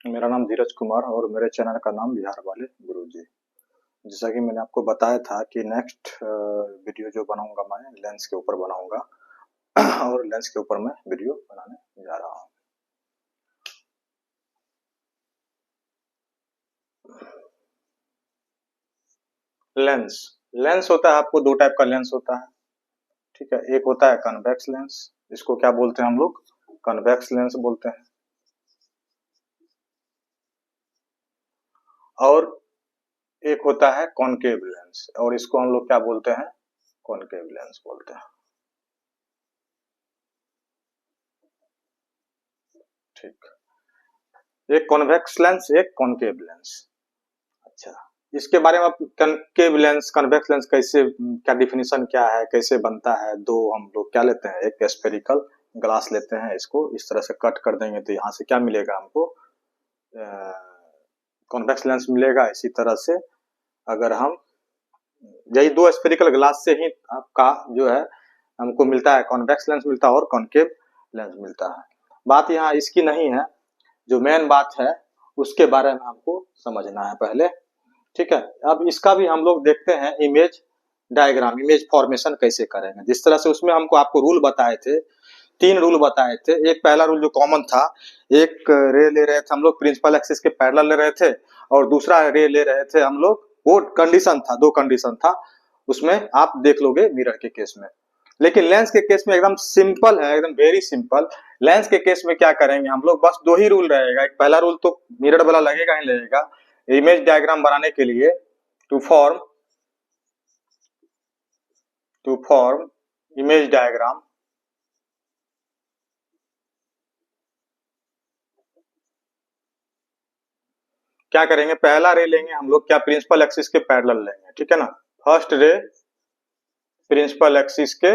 मेरा नाम धीरज कुमार और मेरे चैनल का नाम बिहार वाले गुरुजी। जैसा कि मैंने आपको बताया था कि नेक्स्ट वीडियो जो बनाऊंगा मैं लेंस के ऊपर बनाऊंगा और लेंस के ऊपर मैं वीडियो बनाने जा रहा हूँ। लेंस लेंस होता है, आपको दो टाइप का लेंस होता है, ठीक है। एक होता है कन्वेक्स लेंस, इसको क्या बोलते हैं हम लोग, कन्वेक्स लेंस बोलते हैं। और एक होता है कॉनकेव लेंस और इसको हम लोग क्या बोलते हैं, कॉनकेव लेंस बोलते हैं, ठीक। एक कॉन्वेक्स लेंस, एक कॉनकेव लेंस। अच्छा, इसके बारे में आप कॉनकेव लेंस कन्वेक्स लेंस कैसे, क्या डिफिनीशन क्या है, कैसे बनता है। दो हम लोग क्या लेते हैं, एक स्फेरिकल ग्लास लेते हैं, इसको इस तरह से कट कर देंगे तो यहाँ से क्या मिलेगा हमको, कॉन्वेक्स लेंस मिलेगा। इसी तरह से अगर हम यही दो स्फेरिकल ग्लास से ही आपका जो है हमको मिलता है, कॉन्वेक्स लेंस मिलता है और कॉनकेव लेंस मिलता है। बात यहाँ इसकी नहीं है, जो मेन बात है उसके बारे में हमको समझना है पहले, ठीक है। अब इसका भी हम लोग देखते हैं इमेज डायग्राम, इमेज फॉर्मेशन कैसे करेंगे। जिस तरह से उसमें हमको आपको रूल बताए थे, तीन रूल बताए थे। एक पहला रूल जो कॉमन था, एक रे ले रहे थे हम लोग प्रिंसिपल एक्सिस के पैरेलल ले रहे थे और दूसरा रे ले रहे थे हम लोग, वो कंडीशन था, दो कंडीशन था उसमें, आप देख लोगे मिरर के केस में। लेकिन लेंस के केस में एकदम सिंपल है, एकदम वेरी सिंपल। लेंस के केस में क्या करेंगे हम लोग, बस दो ही रूल रहेगा। एक पहला रूल तो मिरर वाला लगेगा ही लगेगा, इमेज डायग्राम बनाने के लिए टू फॉर्म इमेज डायग्राम, क्या करेंगे, पहला रे लेंगे हम लोग क्या, प्रिंसिपल एक्सिस के पैरेलल लेंगे, ठीक है ना। फर्स्ट रे प्रिंसिपल एक्सिस के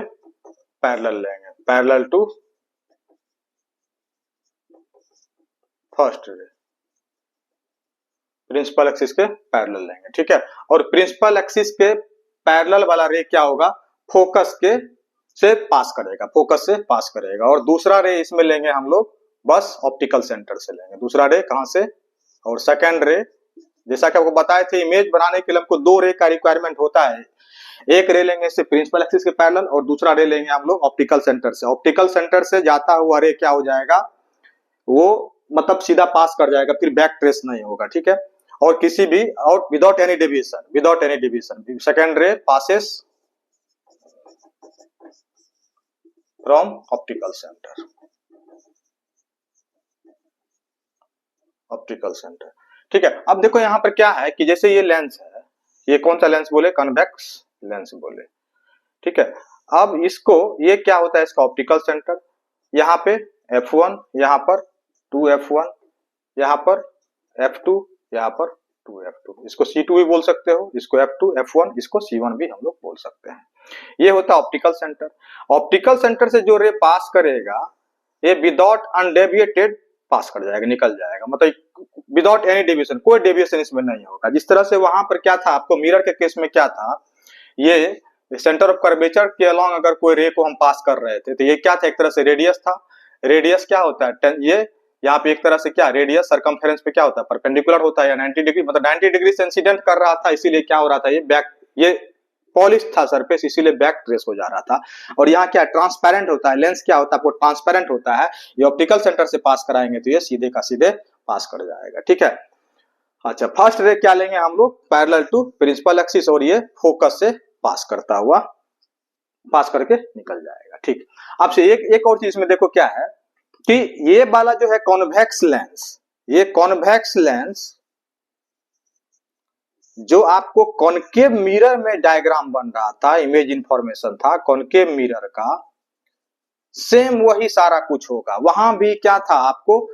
पैरेलल लेंगे, parallel to first ray principal axis के पैरेलल लेंगे, ठीक है। और प्रिंसिपल एक्सिस के पैरेलल वाला रे क्या होगा, फोकस के से पास करेगा, फोकस से पास करेगा। और दूसरा रे इसमें लेंगे हम लोग बस ऑप्टिकल सेंटर से लेंगे, दूसरा रे कहां से। और सेकंड रे, जैसा कि आपको बताए थे, इमेज बनाने के लिए हमको दो रे का रिक्वायरमेंट होता है। एक रे लेंगे इससे प्रिंसिपल एक्सिस के पैरेलल और दूसरा रे लेंगे हम लोग ऑप्टिकल सेंटर से। ऑप्टिकल सेंटर से जाता हुआ रे क्या हो जाएगा, वो मतलब सीधा पास कर जाएगा, फिर बैक ट्रेस नहीं होगा, ठीक है। और किसी भी और without any deviation second ray passes from optical centre, ठीक है। अब देखो यहाँ पर क्या है कि जैसे ये लेंस है, ये कौन सा लेंस बोले, कन्वेक्स लेंस बोले, ठीक है। अब इसको, ये क्या होता है इसका ऑप्टिकल सेंटर, यहाँ पे F1, यहाँ पर 2F1, यहाँ पर F2, यहाँ पर 2F2, इसको C2 भी बोल सकते हो, इसको F2 F1, इसको C1 भी हम लोग बोल सकते हैं। ये होता है ऑप्टिकल सेंटर। ऑप्टिकल सेंटर से जो रे पास करेगा ये विदाउट अनडेविएटेड पास कर जाएगा, निकल जाएगा, मतलब विदाउट एनी डेविएशन, कोई डेविएशन इसमें नहीं होगा। जिस तरह से वहां पर क्या था, आपको मिरर के केस में क्या था, ये सेंटर ऑफ कर्वेचर के अलोंग अगर कोई रे को हम पास कर रहे थे तो ये क्या था, एक तरह से रेडियस था। रेडियस क्या होता है, ये यहाँ पे एक तरह से क्या, रेडियस सर्कमफेरेंस पे क्या होता है, परपेंडिकुलर होता है या 90 डिग्री, मतलब 90 डिग्री से इंसिडेंट कर रहा था, इसीलिए क्या हो रहा था, ये बैक, ये पॉलिश था सरफेस, इसीलिए बैक ट्रेस हो जा रहा था। और यहाँ क्या ट्रांसपेरेंट होता है, लेंस क्या होता है, आपको ट्रांसपेरेंट होता है। ये ऑप्टिकल सेंटर से पास कराएंगे तो ये सीधे का सीधे पास कर जाएगा, ठीक है। अच्छा, फर्स्ट रे क्या लेंगे हम लोग, पैरेलल टू प्रिंसिपल एक्सिस, और ये फोकस से पास करता हुआ, पास करके निकल जाएगा, ठीक। अब से एक और चीज में देखो क्या है कि ये वाला जो है कॉन्वेक्स लेंस, ये कॉन्वेक्स लेंस जो आपको कॉनकेव मिरर में डायग्राम बन रहा था, इमेज इंफॉर्मेशन था कॉनकेव मिरर का, सेम वही सारा कुछ होगा। वहां भी क्या था, आपको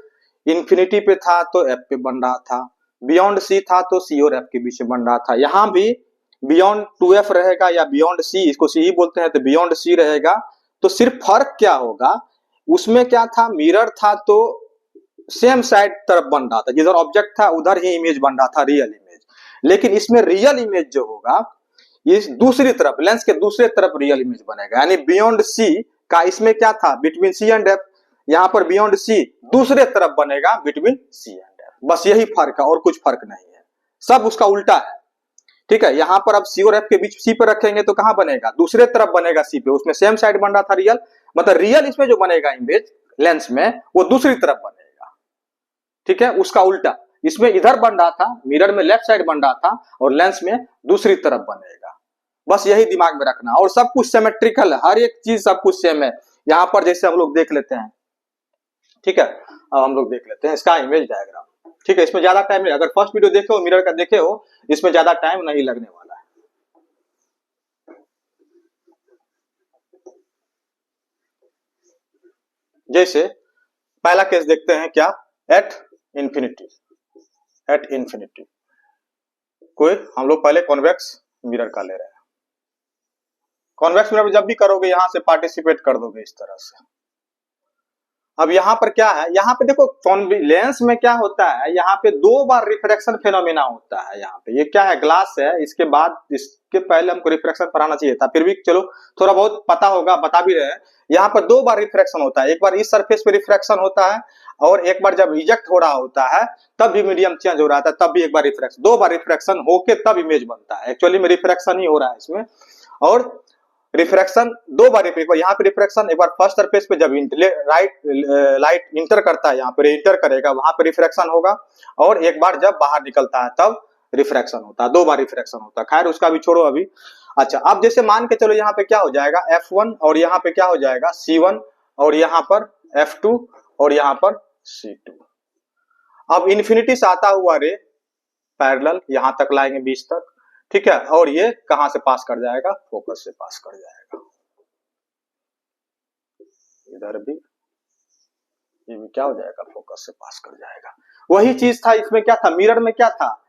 इंफिनिटी पे था तो एफ पे बन रहा था, बियॉन्ड सी था तो सी और एफ के बीच में बन रहा था। यहाँ भी बियॉन्ड 2F रहेगा या बियॉन्ड सी, इसको सी ही बोलते हैं, तो बियॉन्ड सी रहेगा। तो सिर्फ फर्क क्या होगा, उसमें क्या था, मिरर था तो सेम साइड तरफ बन रहा था, जिधर ऑब्जेक्ट था उधर ही इमेज बन रहा था, रियल इमेज। लेकिन इसमें रियल इमेज जो होगा, ये दूसरी तरफ, लेंस के दूसरे तरफ रियल इमेज बनेगा, यानी बियॉन्ड सी का इसमें क्या था, बिटवीन सी एंड एफ, यहाँ पर बियॉन्ड सी दूसरे तरफ बनेगा बिटवीन सी एंड एफ, बस यही फर्क है और कुछ फर्क नहीं है, सब उसका उल्टा है। ठीक है, यहाँ पर अब सी और एफ के बीच सी पे रखेंगे तो कहां बनेगा, दूसरे तरफ बनेगा सी पे, उसमें सेम साइड बन रहा था रियल, मतलब रियल इसमें जो बनेगा इमेज लेंस में वो दूसरी तरफ बनेगा। ठीक है, उसका उल्टा, इसमें इधर बन रहा था, मिरर में लेफ्ट साइड बन रहा था और लेंस में दूसरी तरफ बनेगा। बस यही दिमाग में रखना, और सब कुछ सिमेट्रिकल है, हर एक चीज सब कुछ सेम है। यहाँ पर जैसे हम लोग देख लेते हैं, ठीक है, अब हम लोग देख लेते हैं इसका इमेज डायग्राम। ठीक है, इसमें ज्यादा टाइम नहीं, अगर फर्स्ट वीडियो देखे हो मिरर का देखे हो, इसमें ज्यादा टाइम नहीं लगने वाला है। जैसे पहला केस देखते हैं, क्या, एट इंफिनिटी। एट इंफिनिटी कोई हम लोग पहले कॉन्वेक्स मिरर का ले रहे हैं। कॉन्वेक्स मिरर जब भी करोगे यहां से पार्टिसिपेट कर दोगे इस तरह से। अब यहाँ पर क्या है, यहाँ पे देखो लेंस में क्या होता है, यहाँ पे 2 बार रिफ्रैक्शन फेनोमेना होता है। यहाँ पे ये क्या है, ग्लास है, इसके बाद इसके पहले हमको रिफ्रैक्शन पढ़ाना चाहिए था, फिर भी चलो थोड़ा बहुत पता होगा, बता भी रहे हैं। यहाँ पर 2 बार रिफ्रैक्शन होता है, एक बार इस सरफेस पे रिफ्रैक्शन होता है और एक बार जब रिजेक्ट हो रहा होता है तब भी मीडियम चेंज हो रहा था, तब भी एक बार रिफ्रैक्शन, 2 बार रिफ्रैक्शन होके तब इमेज बनता है। एक्चुअली में रिफ्रैक्शन ही हो रहा है इसमें, और रिफ्रैक्शन 2 बार, एक बार यहाँ पे रिफ्रैक्शन, एक बार फर्स्ट सरफेस पे जब लाइट इंटर करता है, यहाँ पे इंटर करेगा वहां पे रिफ्रैक्शन होगा, और एक बार जब बाहर निकलता है तब रिफ्रैक्शन होता है, 2 बार रिफ्रैक्शन होता है। खैर उसका भी छोड़ो अभी। अच्छा, अब जैसे मान के चलो यहाँ पे क्या हो जाएगा F1 और यहाँ पे क्या हो जाएगा C1 और यहाँ पर F2 और यहाँ पर C2। अब इन्फिनिटी से आता हुआ रे पैरेलल यहां तक लाएंगे 20 तक, ठीक है, और ये कहां से पास कर जाएगा, फोकस से पास कर जाएगा। इधर भी ये भी क्या हो जाएगा, फोकस से पास कर जाएगा। वही चीज था इसमें, क्या था मिरर में, क्या था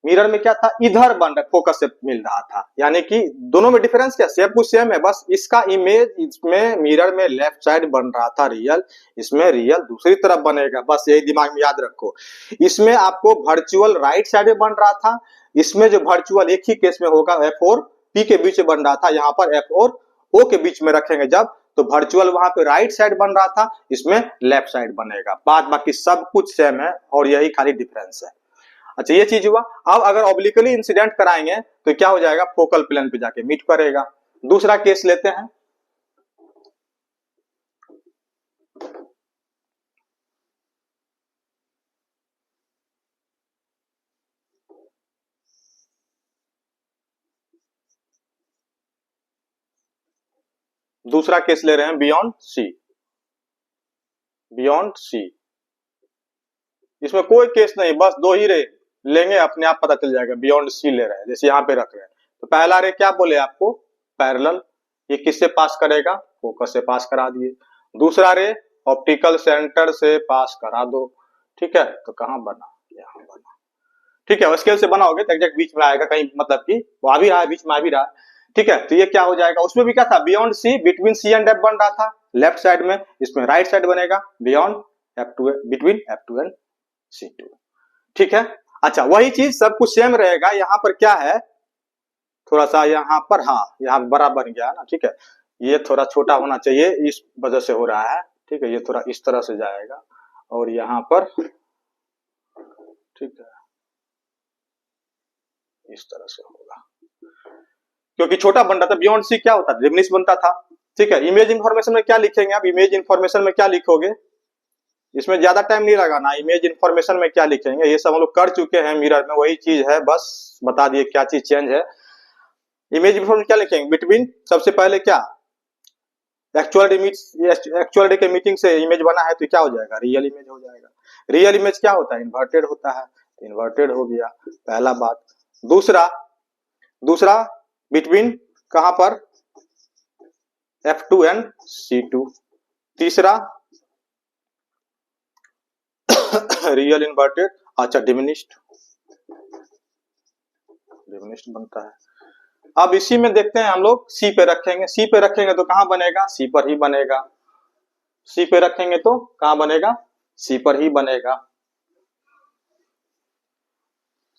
मिरर में, क्या था इधर बन रहा, फोकस से मिल रहा था, यानी कि दोनों में डिफरेंस क्या, सब कुछ सेम है, बस इसका इमेज इसमें मिरर में लेफ्ट साइड बन रहा था रियल, इसमें रियल दूसरी तरफ बनेगा, बस यही दिमाग में याद रखो। इसमें आपको वर्चुअल राइट साइड में बन रहा था, इसमें जो वर्चुअल एक ही केस में होगा F और P के बीच में बन रहा था, यहाँ पर F और O के बीच में रखेंगे जब, तो वर्चुअल वहां पे राइट साइड बन रहा था, इसमें लेफ्ट साइड बनेगा, बाद बाकी सब कुछ सेम है और यही खाली डिफरेंस है। अच्छा, ये चीज हुआ। अब अगर ऑब्लिकली इंसिडेंट कराएंगे तो क्या हो जाएगा, फोकल प्लेन पे जाके मीट करेगा। दूसरा केस लेते हैं, दूसरा केस ले रहे हैं बियॉन्ड सी। बियॉन्ड सी, इसमें कोई केस नहीं, बस 2 ही रे लेंगे, अपने आप पता चल जाएगा। बियॉन्ड सी ले रहे हैं, जैसे यहाँ पे रख रहे हैं, तो पहला रे क्या बोले आपको, पैरेलल, ये किससे पास करेगा, फोकस से पास करा दिए। दूसरा रे ऑप्टिकल सेंटर से पास करा दो, ठीक है, तो कहां बना, यहाँ बना। ठीक है, स्केल से बनाओगे तो एग्जैक्ट बीच में आएगा कहीं, मतलब कि वो आ भी रहा है, बीच में आ भी रहा है। ठीक है, तो ये क्या हो जाएगा, उसमें भी क्या था, beyond C, between C and F बन रहा था लेफ्ट साइड में, इसमें राइट साइड बनेगा beyond F2, between F2 and C2। ठीक है, अच्छा वही चीज सब कुछ सेम रहेगा। यहाँ पर क्या है, थोड़ा सा यहाँ पर, हाँ यहाँ बड़ा बन गया ना, ठीक है, ये थोड़ा छोटा होना चाहिए, इस वजह से हो रहा है। ठीक है, ये थोड़ा इस तरह से जाएगा और यहाँ पर, ठीक है, इस तरह से होगा, क्योंकि छोटा बन रहा था। बियॉन्ड सी क्या होता था, डिमिनिश बनता था। ठीक है, इमेज इंफॉर्मेशन में क्या लिखेंगे आप, इमेज इंफॉर्मेशन में क्या लिखोगे, इसमें ज्यादा टाइम नहीं लगाना, इमेज इंफॉर्मेशन में क्या लिखेंगे, ये सब हम लोग कर चुके हैं मिरर में, वही चीज है, बस बता दिए क्या चीज चेंज है। इमेज इंफॉर्मेशन क्या लिखेंगे, बिटवीन, सबसे पहले क्या, एक्चुअल डे के मीटिंग से इमेज बना है तो क्या हो जाएगा, रियल इमेज हो जाएगा। रियल इमेज क्या होता है, इन्वर्टेड होता है, इन्वर्टेड हो गया पहला बात। दूसरा दूसरा बिटवीन कहां पर, F2 एंड C2। तीसरा रियल इन्वर्टेड, अच्छा डिमिनिश्ड, डिमिनिश्ड बनता है। अब इसी में देखते हैं हम लोग, सी पे रखेंगे, सी पे रखेंगे तो कहां बनेगा, सी पर ही बनेगा। सी पे रखेंगे तो कहां बनेगा, सी पर ही बनेगा।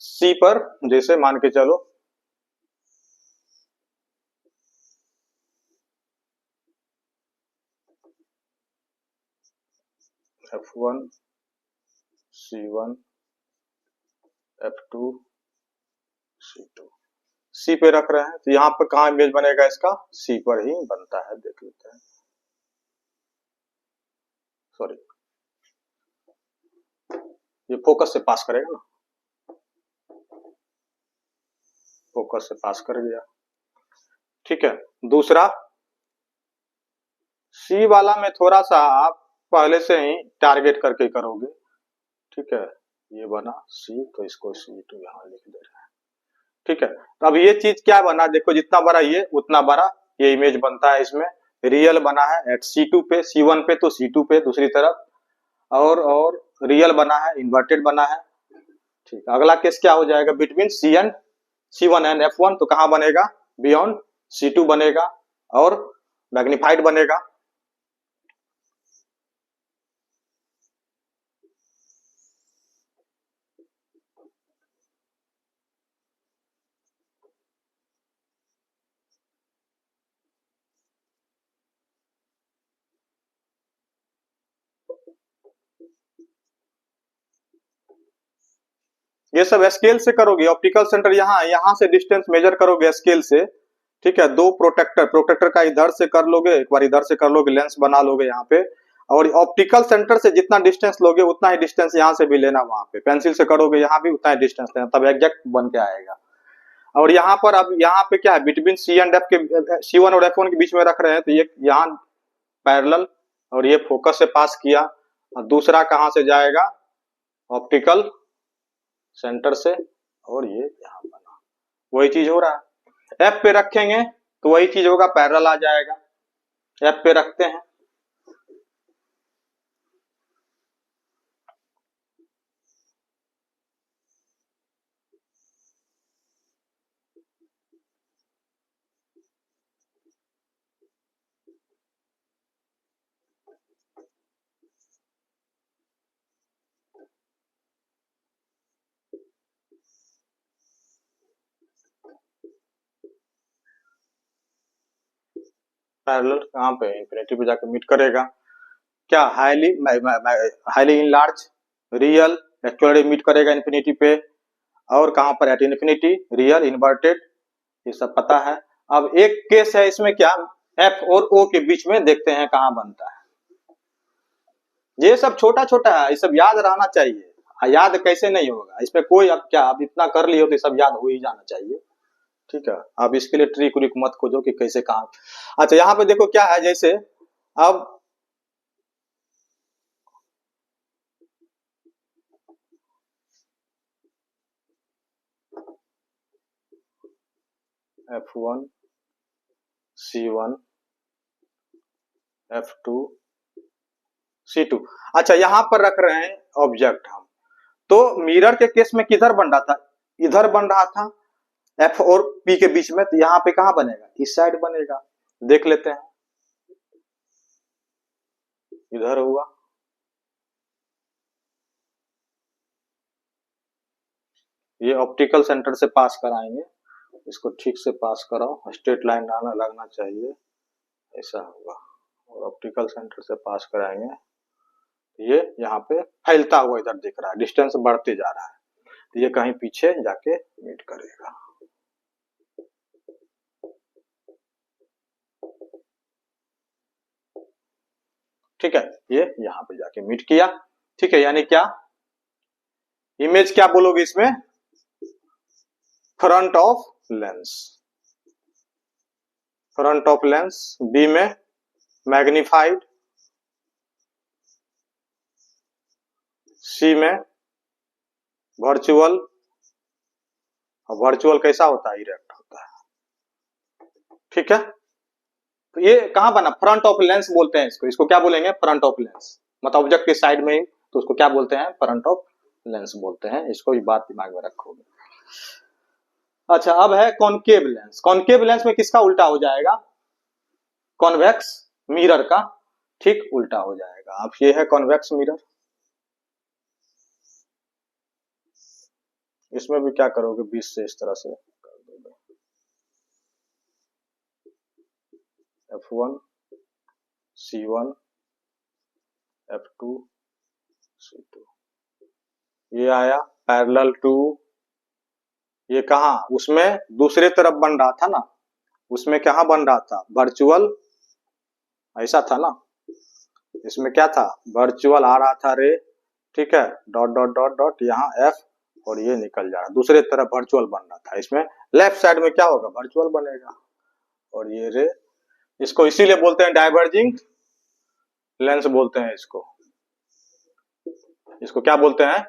सी पर जैसे मान के चलो F1 C1 F2 C2 C पे रख रहे हैं, तो यहाँ पर कहाँ इमेज बनेगा इसका, C पर ही बनता है, देख लेते हैं। सॉरी, ये फोकस से पास करेगा ना, फोकस से पास कर गया। ठीक है, दूसरा C वाला में थोड़ा सा आप पहले से ही टारगेट करके करोगे। ठीक है, ये बना C, तो इसको C2 यहाँ लिख दे रहे हैं। ठीक है, तो अब ये चीज क्या बना, देखो जितना बड़ा ये उतना बड़ा ये इमेज बनता है। इसमें रियल बना है एट C2 पे, C1 पे तो C2 पे दूसरी तरफ, और रियल बना है, इन्वर्टेड बना है। ठीक, अगला केस क्या हो जाएगा, बिटवीन C1 एंड F1, तो कहां बनेगा, बियॉन्ड C2 बनेगा और मैग्निफाइड बनेगा। ये सब स्केल से करोगे, ऑप्टिकल सेंटर यहाँ से डिस्टेंस मेजर करोगे स्केल से। ठीक है, दो प्रोटेक्टर का इधर से कर लोगे, एक बार इधर से कर लोगे, लेंस बना लोगे यहाँ पे, और ऑप्टिकल सेंटर से जितना डिस्टेंस लोगे उतना ही डिस्टेंस यहाँ से भी लेना, वहां पे पेंसिल से करोगे यहाँ भी उतना ही डिस्टेंस लेना, तब एग्जैक्ट बन के आएगा। और यहाँ पर अब यहाँ पे क्या है, बिटवीन C एंड F के, C1 और F1 के बीच में रख रहे हैं, तो ये यहाँ पैरेलल, और ये फोकस से पास किया, और दूसरा कहां से जाएगा, ऑप्टिकल सेंटर से, और ये यहाँ बना, वही चीज हो रहा है। F पे रखेंगे तो वही चीज होगा, पैरेलल आ जाएगा। F पे रखते हैं, पैरेलल कहाँ पे, इंफिनिटी पे जाकर मीट करेगा। क्या highly enlarge, real actually meet करेगा इंफिनिटी पे, और कहां पर एट इंफिनिटी, रियल, इन्वर्टेड, ये सब पता है। अब एक केस है इसमें, क्या F और O के बीच में देखते हैं कहां बनता है। ये सब छोटा छोटा है, ये सब याद रहना चाहिए। याद कैसे नहीं होगा, इसमें कोई, अब क्या अब इतना कर लिए हो तो सब याद हो ही जाना चाहिए। ठीक है, अब इसके लिए ट्रिक व्रिक मत खोजो कि कैसे कहां। अच्छा, यहाँ पे देखो क्या है, जैसे अब F1 C1 F2 C2। अच्छा, यहाँ पर रख रहे हैं ऑब्जेक्ट हम, तो मिरर के केस में किधर बन रहा था, इधर बन रहा था F और P के बीच में, तो यहाँ पे कहां बनेगा, इस साइड बनेगा। देख लेते हैं, इधर हुआ, ये ऑप्टिकल सेंटर से पास कराएंगे, इसको ठीक से पास कराओ, स्ट्रेट लाइन आना लगना चाहिए, ऐसा होगा, और ऑप्टिकल सेंटर से पास कराएंगे, ये यहाँ पे फैलता हुआ इधर दिख रहा है, डिस्टेंस बढ़ते जा रहा है, तो ये कहीं पीछे जाके मीट करेगा। ठीक है, ये यहाँ पे जाके मीट किया। ठीक है, यानी क्या, इमेज क्या बोलोगे इसमें, front of lens, front of lens, B में मैग्निफाइड, सी में वर्चुअल, और वर्चुअल कैसा होता है, इरेक्ट होता है। ठीक है, तो ये कहां बना, फ्रंट ऑफ लेंस बोलते हैं इसको, इसको क्या बोलेंगे, फ्रंट ऑफ लेंस, मतलब ऑब्जेक्ट के साइड में ही, तो उसको क्या बोलते हैं, फ्रंट ऑफ लेंस बोलते हैं, इसको भी बात दिमाग में रखोगे। अच्छा, अब है कॉनकेव लेंस। कॉनकेव लेंस में किसका उल्टा हो जाएगा, कॉन्वेक्स मिरर का ठीक उल्टा हो जाएगा। अब ये है कॉन्वेक्स मिरर, इसमें भी क्या करोगे, 20 से इस तरह से कर दोगे, F1 C1 F2 C2, ये आया पैरेलल टू ये कहाँ, उसमें दूसरे तरफ बन रहा था ना, उसमें कहाँ बन रहा था, वर्चुअल, ऐसा था ना, इसमें क्या था, वर्चुअल आ रहा था रे, ठीक है, डॉट डॉट डॉट डॉट, यहाँ एफ, और ये निकल जा रहा, दूसरे तरफ वर्चुअल बन रहा था, इसमें लेफ्ट साइड में क्या होगा, वर्चुअल बनेगा, और ये रे, इसको इसीलिए बोलते हैं डाइवर्जिंग लेंस बोलते हैं इसको, इसको क्या बोलते हैं,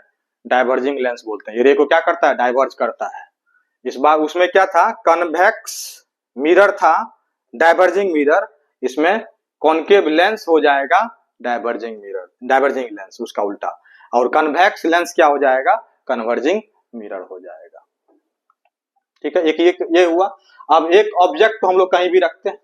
डाइवर्जिंग लेंस बोलते हैं। ये रे को क्या करता है, डाइवर्ज करता है। इस बार उसमें क्या था, कन्वेक्स मिरर था, डाइवर्जिंग मिरर, इसमें कॉनकेव लेंस हो जाएगा डाइवर्जिंग मिरर, डाइवर्जिंग लेंस उसका उल्टा, और कन्वेक्स लेंस क्या हो जाएगा, कन्वर्जिंग मिरर हो जाएगा। ठीक है, एक ये हुआ। अब एक ऑब्जेक्ट को हम लोग कहीं भी रखते हैं,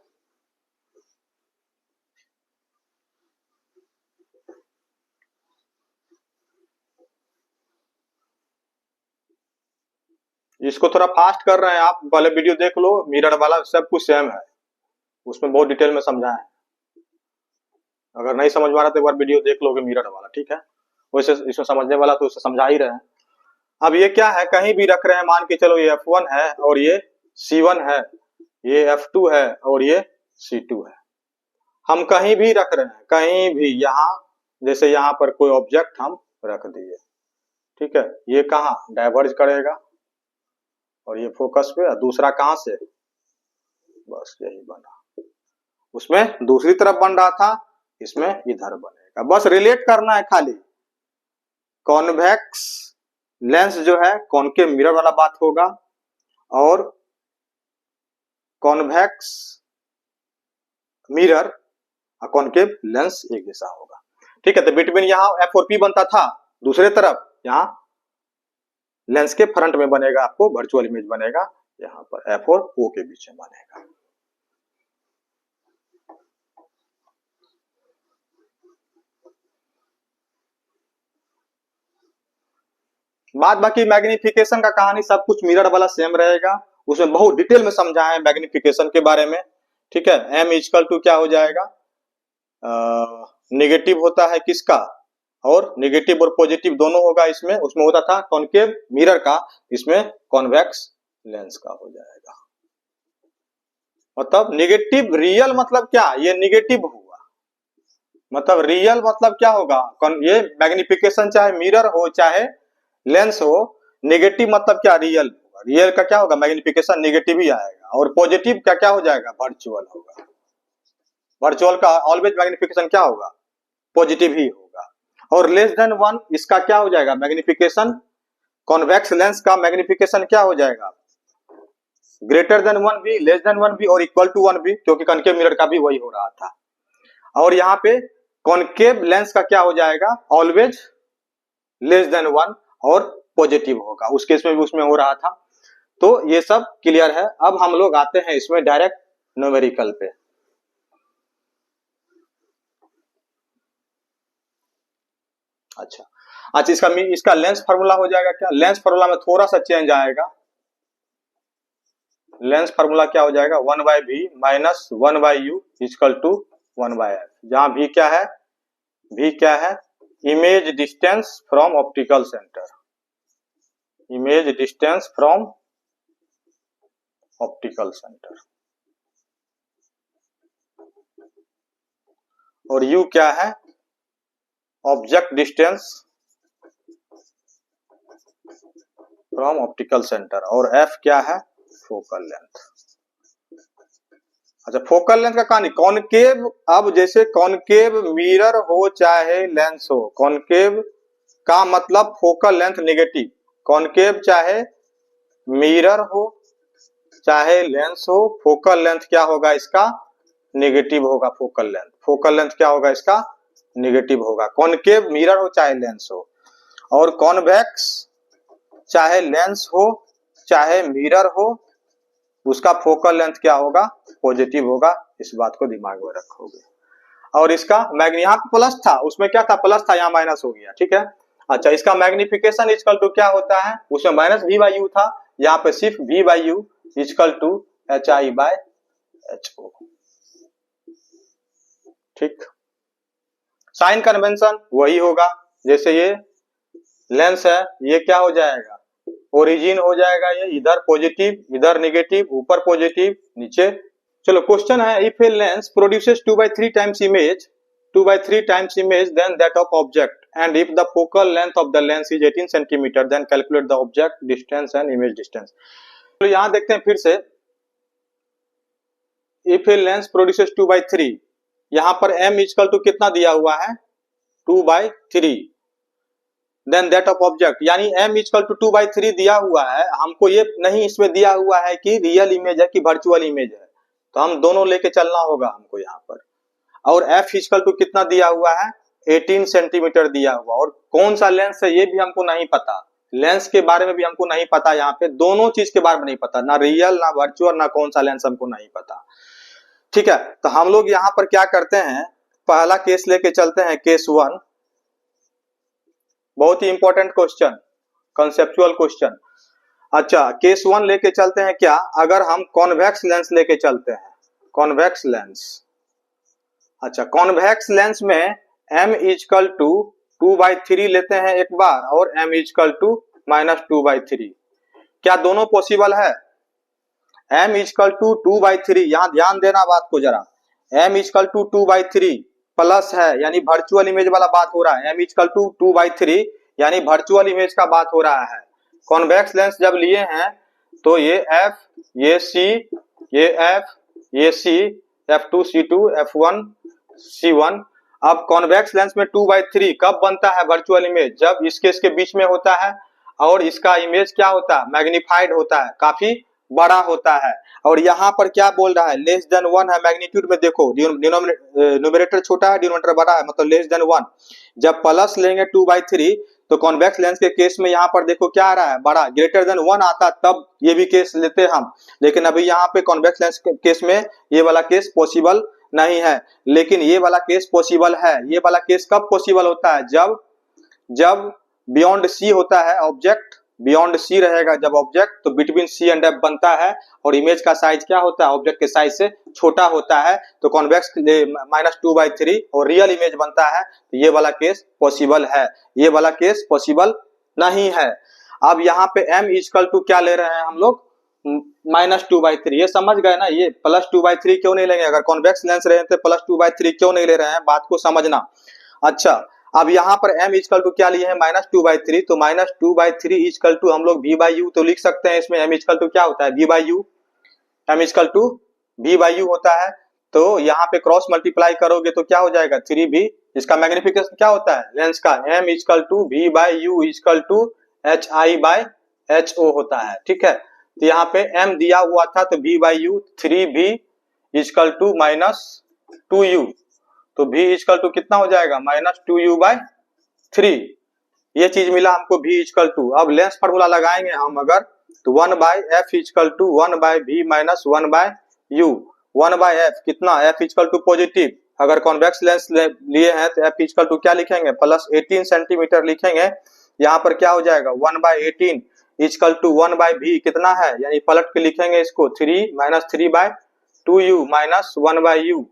इसको थोड़ा फास्ट कर रहे हैं आप, पहले वीडियो देख लो, मिरर वाला सब कुछ सेम है, उसमें बहुत डिटेल में समझा है, अगर नहीं समझ में आ रहा तो एक बार वीडियो देख लोगे मिरर वाला, ठीक है, वैसे इसमें समझने वाला तो उसे समझा ही रहे हैं। अब ये क्या है, कहीं भी रख रहे हैं, मान के चलो ये F1 है और ये C1 है, ये F2 है और ये C2 है, हम कहीं भी रख रहे हैं, कहीं भी, यहाँ जैसे यहाँ पर कोई ऑब्जेक्ट हम रख दिए, ठीक है, ये कहाँ डाइवर्ज करेगा और ये फोकस पे, दूसरा कहाँ से, बस यही बना, उसमें दूसरी तरफ बन रहा था, इसमें इधर बनेगा, बस रिलेट करना है खाली, कॉन्वेक्स लेंस जो है कॉनकेव मिरर वाला बात होगा, और कॉन्वेक्स मिरर कॉनकेव लेंस एक जैसा होगा। ठीक है, तो बिटवीन यहाँ एफ और पी बनता था, दूसरे तरफ यहाँ लेंस के फ्रंट में बनेगा, आपको वर्चुअल इमेज बनेगा, यहाँ पर एफ और ओ के बीच में बनेगा। बाद बाकी मैग्निफिकेशन का कहानी सब कुछ मिरर वाला सेम रहेगा, उसमें बहुत डिटेल में समझा है मैग्निफिकेशन के बारे में। ठीक है, एम इक्वल टू क्या हो जाएगा, नेगेटिव होता है किसका, और नेगेटिव और पॉजिटिव दोनों होगा इसमें, उसमें होता था कॉनकेव मिरर का, इसमें कॉन्वेक्स लेंस का हो जाएगा। मतलब नेगेटिव रियल मतलब क्या, ये नेगेटिव हुआ, मतलब रियल मतलब क्या होगा, ये मैग्निफिकेशन चाहे मिरर हो चाहे लेंस हो, नेगेटिव मतलब क्या, रियल होगा, रियल का क्या होगा, मैग्निफिकेशन नेगेटिव ही आएगा, और पॉजिटिव का क्या हो जाएगा, वर्चुअल होगा, वर्चुअल का ऑलवेज मैग्निफिकेशन क्या होगा, पॉजिटिव ही होगा, और लेस देन 1 इसका क्या हो जाएगा, मैग्निफिकेशन, कॉन्वेक्स लेंस का मैग्निफिकेशन क्या हो जाएगा, ग्रेटर देन 1 भी, लेस देन 1 भी, और इक्वल टू 1 भी, क्योंकि कॉनकेव मिरर का भी वही हो रहा था। और यहाँ पे कॉनकेव लेंस का क्या हो जाएगा, ऑलवेज लेस देन 1 और पॉजिटिव होगा, उस केस में भी उसमें हो रहा था। तो ये सब क्लियर है। अब हम लोग आते हैं इसमें डायरेक्ट न्यूमेरिकल पे। अच्छा, इसका लेंस फार्मूला हो जाएगा क्या, लेंस फार्मूला में थोड़ा सा चेंज आएगा, लेंस फार्मूला क्या हो जाएगा, 1/v minus 1/u equal to 1/f, जहां v क्या है, v क्या है, image distance from optical centre, image distance from optical centre, और u क्या है, object distance from optical centre, और f क्या है, फोकल लेंथ। अच्छा, फोकल लेंथ का कहानी, कॉनकेव, अब जैसे कॉनकेव मिरर हो चाहे लेंस हो, कॉनकेव का मतलब फोकल लेंथ नेगेटिव, कॉनकेव चाहे मिरर हो चाहे लेंस हो, फोकल लेंथ क्या होगा इसका, नेगेटिव होगा, फोकल लेंथ, फोकल लेंथ क्या होगा इसका, नेगेटिव होगा, कॉनकेव मिरर हो चाहे लेंस हो। और कॉन्वेक्स चाहे लेंस हो चाहे मिरर हो, उसका फोकल लेंथ क्या होगा, पॉजिटिव होगा, इस बात को दिमाग में रखोगे। और इसका यहाँ प्लस था, उसमें क्या था, प्लस था, यहाँ माइनस हो गया, ठीक है। अच्छा, इसका मैग्निफिकेशन इक्वल टू क्या होता है, उसमें माइनस v बाई यू था, यहाँ पे सिर्फ v by u equal to HI by HO। ठीक, साइन कन्वेंशन वही होगा, जैसे ये लेंस है, ये क्या हो जाएगा, ओरिजिन हो जाएगा ये, इधर पॉजिटिव इधर नेगेटिव, ऊपर पॉजिटिव नीचे। चलो क्वेश्चन है, if a lens produces 2/3 times image 2/3 times image then that of object and if the focal length of the lens is 18 centimetre then calculate the object distance and image distance. तो यहां देखते हैं फिर से, if a lens produces 2/3, यहां पर m equal to कितना दिया हुआ है 2/3 देन दैट ऑफ ऑब्जेक्ट, यानी m इक्वल टू 2/3 दिया हुआ है, हमको ये नहीं इसमें दिया हुआ है कि रियल इमेज है कि वर्चुअल इमेज है, तो हम दोनों लेके चलना होगा हमको यहाँ पर। और f इक्वल टू कितना दिया हुआ है 18 सेंटीमीटर दिया हुआ, और कौन सा लेंस है ये भी हमको नहीं पता, लेंस के बारे में भी हमको नहीं पता, यहाँ पे दोनों चीज के बारे में नहीं पता, ना रियल ना वर्चुअल ना कौन सा लेंस हमको नहीं पता। ठीक है, तो हम लोग यहाँ पर क्या करते हैं, पहला केस लेके चलते हैं, केस 1, बहुत ही इंपॉर्टेंट क्वेश्चन, कंसेप्चुअल क्वेश्चन। अच्छा, केस 1 लेके चलते हैं क्या, अगर हम कॉन्वेक्स लेंस लेके चलते हैं, कॉन्वेक्स लेंस। अच्छा, कॉन्वेक्स लेंस में m इक्वल टू 2/3 लेते हैं एक बार, और m इक्वल टू -2/3, क्या दोनों पॉसिबल है? m इक्वल टू 2/3, यहां ध्यान देना बात को जरा, m इक्वल टू 2/3 प्लस है, यानी वर्चुअल इमेज वाला बात हो रहा है, m इक्वल टू 2/3 यानी वर्चुअल इमेज का बात हो रहा है। कॉन्वेक्स लेंस जब लिए हैं तो ये f, ये c, ये f, ये c, f2 c2 f1 c1। अब कॉन्वेक्स लेंस में 2/3 कब बनता है वर्चुअल इमेज, जब इसके इसके बीच में होता है और इसका इमेज क्या होता है, मैग्नीफाइड होता है, काफी बड़ा होता है। और यहाँ पर क्या बोल रहा है, लेस देन 1 है, मैग्नीट्यूड में देखो न्यूमरेटर छोटा है डिनोमिनेटर बड़ा है, मतलब लेस देन 1। जब प्लस लेंगे 2/3 तो कॉन्वेक्स लेंस के केस में यहाँ पर देखो क्या आ रहा है, बड़ा, ग्रेटर देन 1 आता तब ये भी केस लेते हम, लेकिन अभी यहाँ पे कॉन्वेक्स लेंस के केस में ये वाला केस पॉसिबल नहीं है, लेकिन ये वाला केस पॉसिबल है। ये वाला केस कब पॉसिबल होता है, जब बियॉन्ड सी होता है ऑब्जेक्ट, बियॉन्ड सी रहेगा जब ऑब्जेक्ट, तो बिटवीन सी एंड एफ बनता है, और इमेज का साइज क्या होता है, ऑब्जेक्ट के साइज से छोटा होता है, तो कॉन्वेक्स -2/3 और रियल इमेज बनता है, तो ये वाला केस पॉसिबल है, ये वाला केस पॉसिबल नहीं है। अब यहाँ पे m इक्वल टू क्या ले रहे हैं हम लोग, -2/3, ये समझ गए ना, ये +2/3 क्यों नहीं लेंगे, अगर कॉन्वेक्स लेंस रहे थे +2/3 क्यों नहीं ले रहे हैं, बात को समझना। अच्छा, अब यहाँ पर m इक्वल टू क्या लिए हैं -2/3, तो -2/3 इक्वल टू हम लोग v/u तो लिख सकते हैं, इसमें m इक्वल टू क्या होता है v/u, m equal to v/u होता है, तो यहाँ पे क्रॉस मल्टीप्लाई करोगे तो क्या हो जाएगा 3v, इसका मैग्निफिकेशन क्या होता है लेंस का, m equal to v/u equal to hi/ho होता है। ठीक है, तो यहाँ पे m दिया हुआ था तो v/u 3v equal to -2u, तो v इक्वल टू कितना हो जाएगा -2u/3, ये चीज मिला हमको v इक्वल टू। अब लेंस फार्मूला लगाएंगे हम अगर, तो 1/f equal to 1/v minus 1/u, 1/f कितना, f इक्वल टू पॉजिटिव, अगर कॉन्वेक्स लेंस लिए हैं तो f इक्वल टू क्या लिखेंगे +18 सेंटीमीटर लिखेंगे, यहाँ पर क्या हो जाएगा 1/18 इक्वल टू 1/v कितना है, यानी पलट के लिखेंगे इसको 3 माइनस 1/u,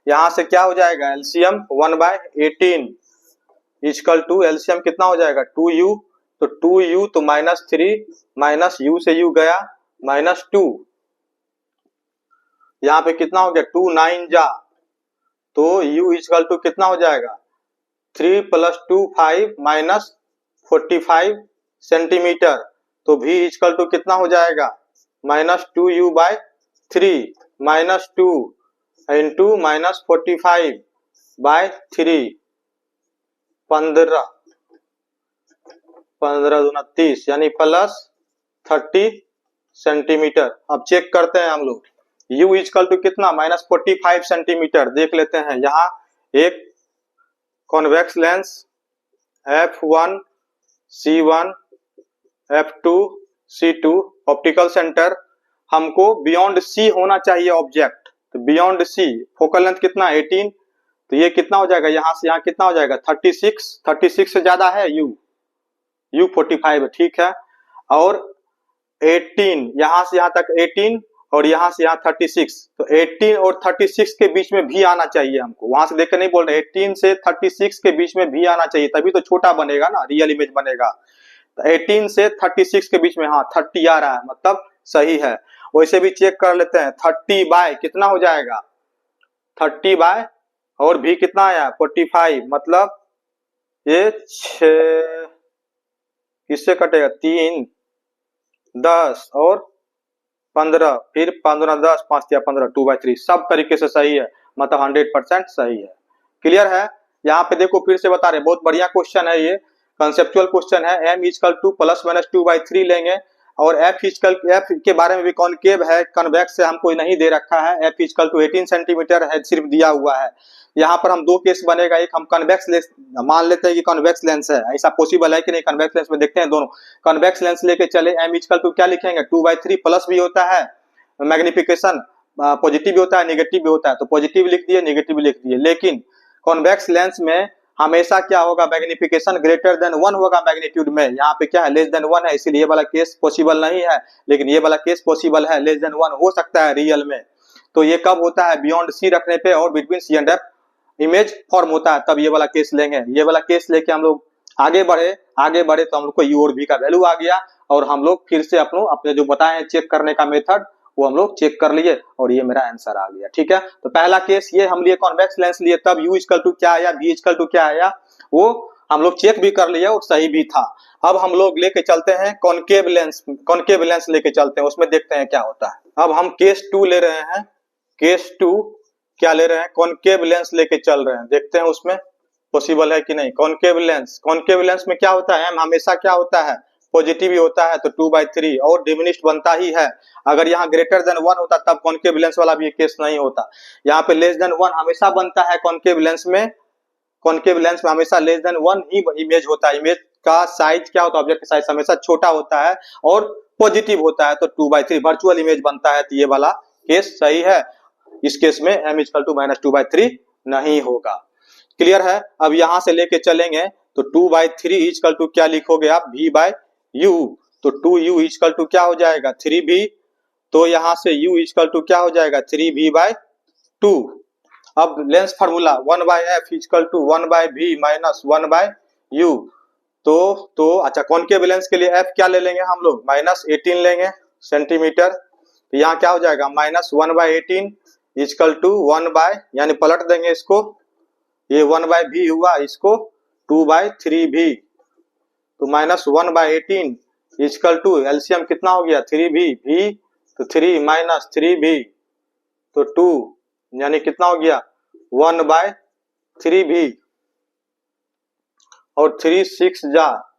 यहाँ से क्या हो जाएगा एलसीएम 1/18 इक्वल टू एलसीएम कितना हो जाएगा 2u, तो 2u तो -3 माइनस u से u गया -2, यहाँ पे कितना हो गया 2 9 जा, तो u इक्वल टू कितना हो जाएगा 3 + 2 5 माइनस 45 सेंटीमीटर, तो v इक्वल टू कितना हो जाएगा -2u/3 -2 इंटू -45/3, 15 दूना 30 यानी +30 सेंटीमीटर। अब चेक करते हैं हम लोग, u इक्वल टू कितना -45 सेंटीमीटर, देख लेते हैं। यहाँ एक convex lens f1 c1 f2 c2 optical centre, हमको बियॉन्ड c होना चाहिए ऑब्जेक्ट, तो बियॉन्ड c फोकल लेंथ कितना 18, तो ये कितना हो जाएगा, यहाँ से यहाँ कितना हो जाएगा 36 से ज्यादा है u 45 है, ठीक है, और 18 यहाँ से यहाँ तक 18 और यहाँ से यहाँ 36, तो 18 और 36 के बीच में भी आना चाहिए हमको, वहां से देख कर नहीं बोल रहे, 18 से 36 के बीच में भी आना चाहिए, तभी तो छोटा बनेगा ना, रियल इमेज बनेगा। तो 18 से 36 के बीच में, हाँ 30 आ रहा है, मतलब सही है। वैसे भी चेक कर लेते हैं, 30 बाय कितना हो जाएगा, 30 बाय और भी कितना आया 45, मतलब ये 6 किससे कटेगा, 3 10 और 15, फिर 15 10 5 या 15, 2/3 सब तरीके से सही है, मतलब 100% सही है। क्लियर है। यहाँ पे देखो फिर से बता रहे, बहुत बढ़िया क्वेश्चन है ये, कंसेप्चुअल क्वेश्चन है। m इक्वल टू +-2/3 लेंगे और f के बारे में भी कॉनकेव है, कन्वेक्स से हमको नहीं दे रखा है। f इक्वल टू 18 सेंटीमीटर है, सिर्फ दिया हुआ है। यहाँ पर हम दो केस बनेगा, एक हम कन्वेक्स लेंस मान लेते हैं कि कन्वेक्स लेंस है, ऐसा पॉसिबल है कि नहीं, कन्वेक्स लेंस में देखते हैं दोनों। कन्वेक्स लेंस लेके चले, m इक्वल टू क्या लिखेंगे 2/3, प्लस भी होता है मैग्निफिकेशन, पॉजिटिव भी होता है नेगेटिव भी होता है, तो पॉजिटिव लिख दिए नेगेटिव लिख दिए। लेकिन कॉन्वेक्स लेंस में हमेशा क्या होगा, मैग्निफिकेशन ग्रेटर देन 1 होगा मैग्नीट्यूड में, यहाँ पे क्या है लेस देन 1 है, इसीलिए ये वाला केस पॉसिबल नहीं है। लेकिन ये वाला केस पॉसिबल है, लेस देन 1 हो सकता है रियल में। तो ये कब होता है, बियॉन्ड सी रखने पे और between C and F image form होता है, तब ये वाला केस लेंगे। ये वाला केस लेके हम लोग आगे बढ़े तो हम लोग को यू और वी का वैल्यू आ गया, और हम लोग फिर से अपने जो बताए हैं चेक करने का मेथड वो हम लोग चेक कर लिए और ये मेरा आंसर आ गया। ठीक है, तो पहला केस ये हम लिए कॉन्वेक्स लेंस लिए, तब u इक्वल टू क्या आया, v इक्वल टू क्या आया, वो हम लोग चेक भी कर लिए और सही भी था। अब हम लोग लेके चलते हैं कॉनकेव लेंस लेके चलते हैं, उसमें देखते हैं क्या होता है। अब हम केस 2 ले रहे हैं, केस 2 क्या ले रहे हैं, कॉनकेव लेंस लेके चल रहे हैं, देखते हैं उसमें पॉसिबल है कि नहीं। कॉनकेव लेंस में क्या होता है, m हमेशा क्या होता है पॉजिटिव ही होता है, तो 2/3 और डिमिनिश्ड बनता ही है। अगर यहाँ ग्रेटर देन 1 होता तब कॉनकेव लेंस वाला भी केस नहीं होता। यहाँ पे लेस देन 1 हमेशा बनता है कॉनकेव लेंस में हमेशा लेस देन 1 ही इमेज होता है। इमेज का साइज क्या होता है, ऑब्जेक्ट का साइज हमेशा छोटा होता है और पॉजिटिव होता है, तो 2/3 वर्चुअल इमेज बनता है, तो ये वाला केस सही है। इस केस में m इक्वल टू -2/3 नहीं होगा। क्लियर है। अब यहां से लेके चलेंगे तो 2/3 इक्वल टू क्या लिखोगे आप, v/u, तो 2u इक्वल टू क्या हो जाएगा 3v, तो यहां से u इक्वल टू क्या हो जाएगा 3v/2। अब lens formula 1/f equal to 1/v minus 1/u, तो अच्छा कॉनकेव लेंस के लिए f क्या ले लेंगे हम लोग, -18 लेंगे सेंटीमीटर, तो यहाँ क्या हो जाएगा -1/18 इक्वल टू 1/, यानी पलट देंगे इसको, ये 1/v हुआ, इसको 2/3v, तो -1/18 इक्वल टू एलसीएम कितना हो गया 3v, v तो 3 माइनस 3v तो 2, यानी कितना हो गया 1/3v, और 3 6 जा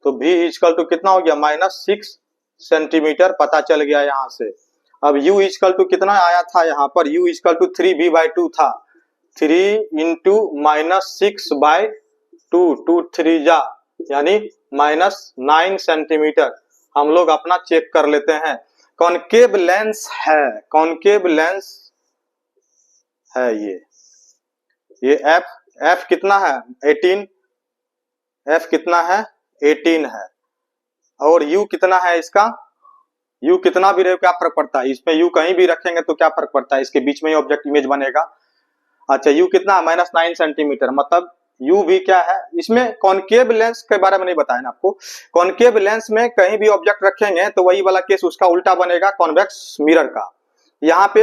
तो v इक्वल टू कितना हो गया -6 सेंटीमीटर, पता चल गया यहाँ से। अब u इक्वल टू कितना आया था, यहाँ पर u इक्वल टू 3v/2 था, 3 इंटू -6/2, 2 3 जा यानी -9 सेंटीमीटर। हम लोग अपना चेक कर लेते हैं। कॉनकेव लेंस है ये f कितना है 18, f कितना है 18 है, और u कितना है इसका, u कितना भी रहे क्या फर्क पड़ता है, इसमें u कहीं भी रखेंगे तो क्या फर्क पड़ता है, इसके बीच में ही ऑब्जेक्ट इमेज बनेगा। अच्छा u कितना -9 सेंटीमीटर, मतलब u भी क्या है, इसमें कॉनकेव लेंस के बारे में नहीं बताया ना आपको। कॉनकेव लेंस में कहीं भी ऑब्जेक्ट रखेंगे तो वही वाला केस उसका उल्टा बनेगा कॉन्वेक्स मिरर का। यहाँ पे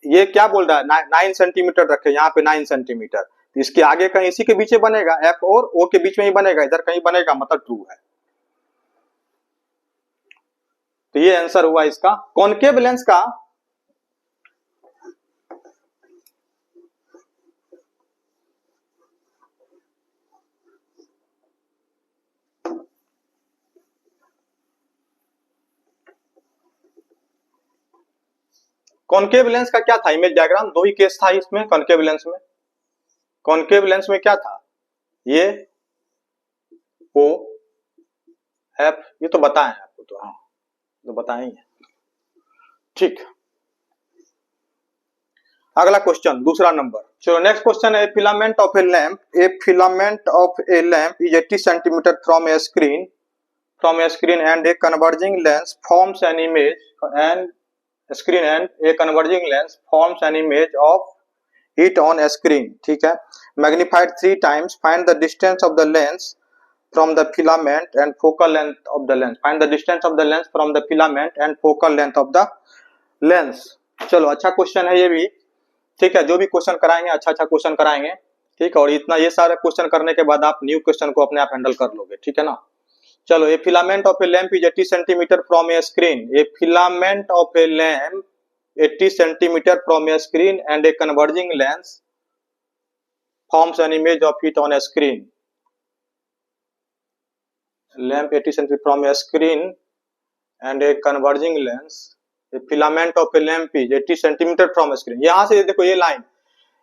ये क्या बोल रहा है 9 सेंटीमीटर रखे, यहाँ पे 9 सेंटीमीटर, इसके आगे कहीं इसी के बीच में बनेगा, f और o के बीच में ही बनेगा, इधर कहीं बनेगा, मतलब ट्रू है। तो ये आंसर हुआ इसका कॉनकेव लेंस का। कॉनकेव लेंस का क्या था इमेज डायग्राम, दो ही केस था इसमें कॉनकेव लेंस में। कॉनकेव लेंस में क्या था, ये ओ एफ, ये तो बताए हैं आपको, तो हाँ तो बताए ही है। ठीक, अगला क्वेश्चन दूसरा नंबर। चलो नेक्स्ट क्वेश्चन है, filament of a lamp is 80 centimetre from a screen and a converging lens forms an image and screen and a converging lens forms an image of it on a screen, ठीक है, magnified 3 times, find the distance of the lens from the filament and focal length of the lens. Find the distance of the lens from the filament and focal length of the lens. चलो अच्छा question है ये भी, ठीक है। जो भी question कराएंगे अच्छा क्वेश्चन कराएंगे, ठीक है। और इतना ये सारे क्वेश्चन करने के बाद आप न्यू क्वेश्चन को अपने आप हैंडल कर लोगे, ठीक है ना। चलो, a filament of a lamp is 80 centimetre from a screen. A filament of a lamp 80 centimetre from a screen and a converging lens forms an image of it on a screen. Lamp 80 cm from a screen and a converging lens. A filament of a lamp is 80 cm from a screen. यहाँ से देखो ये line,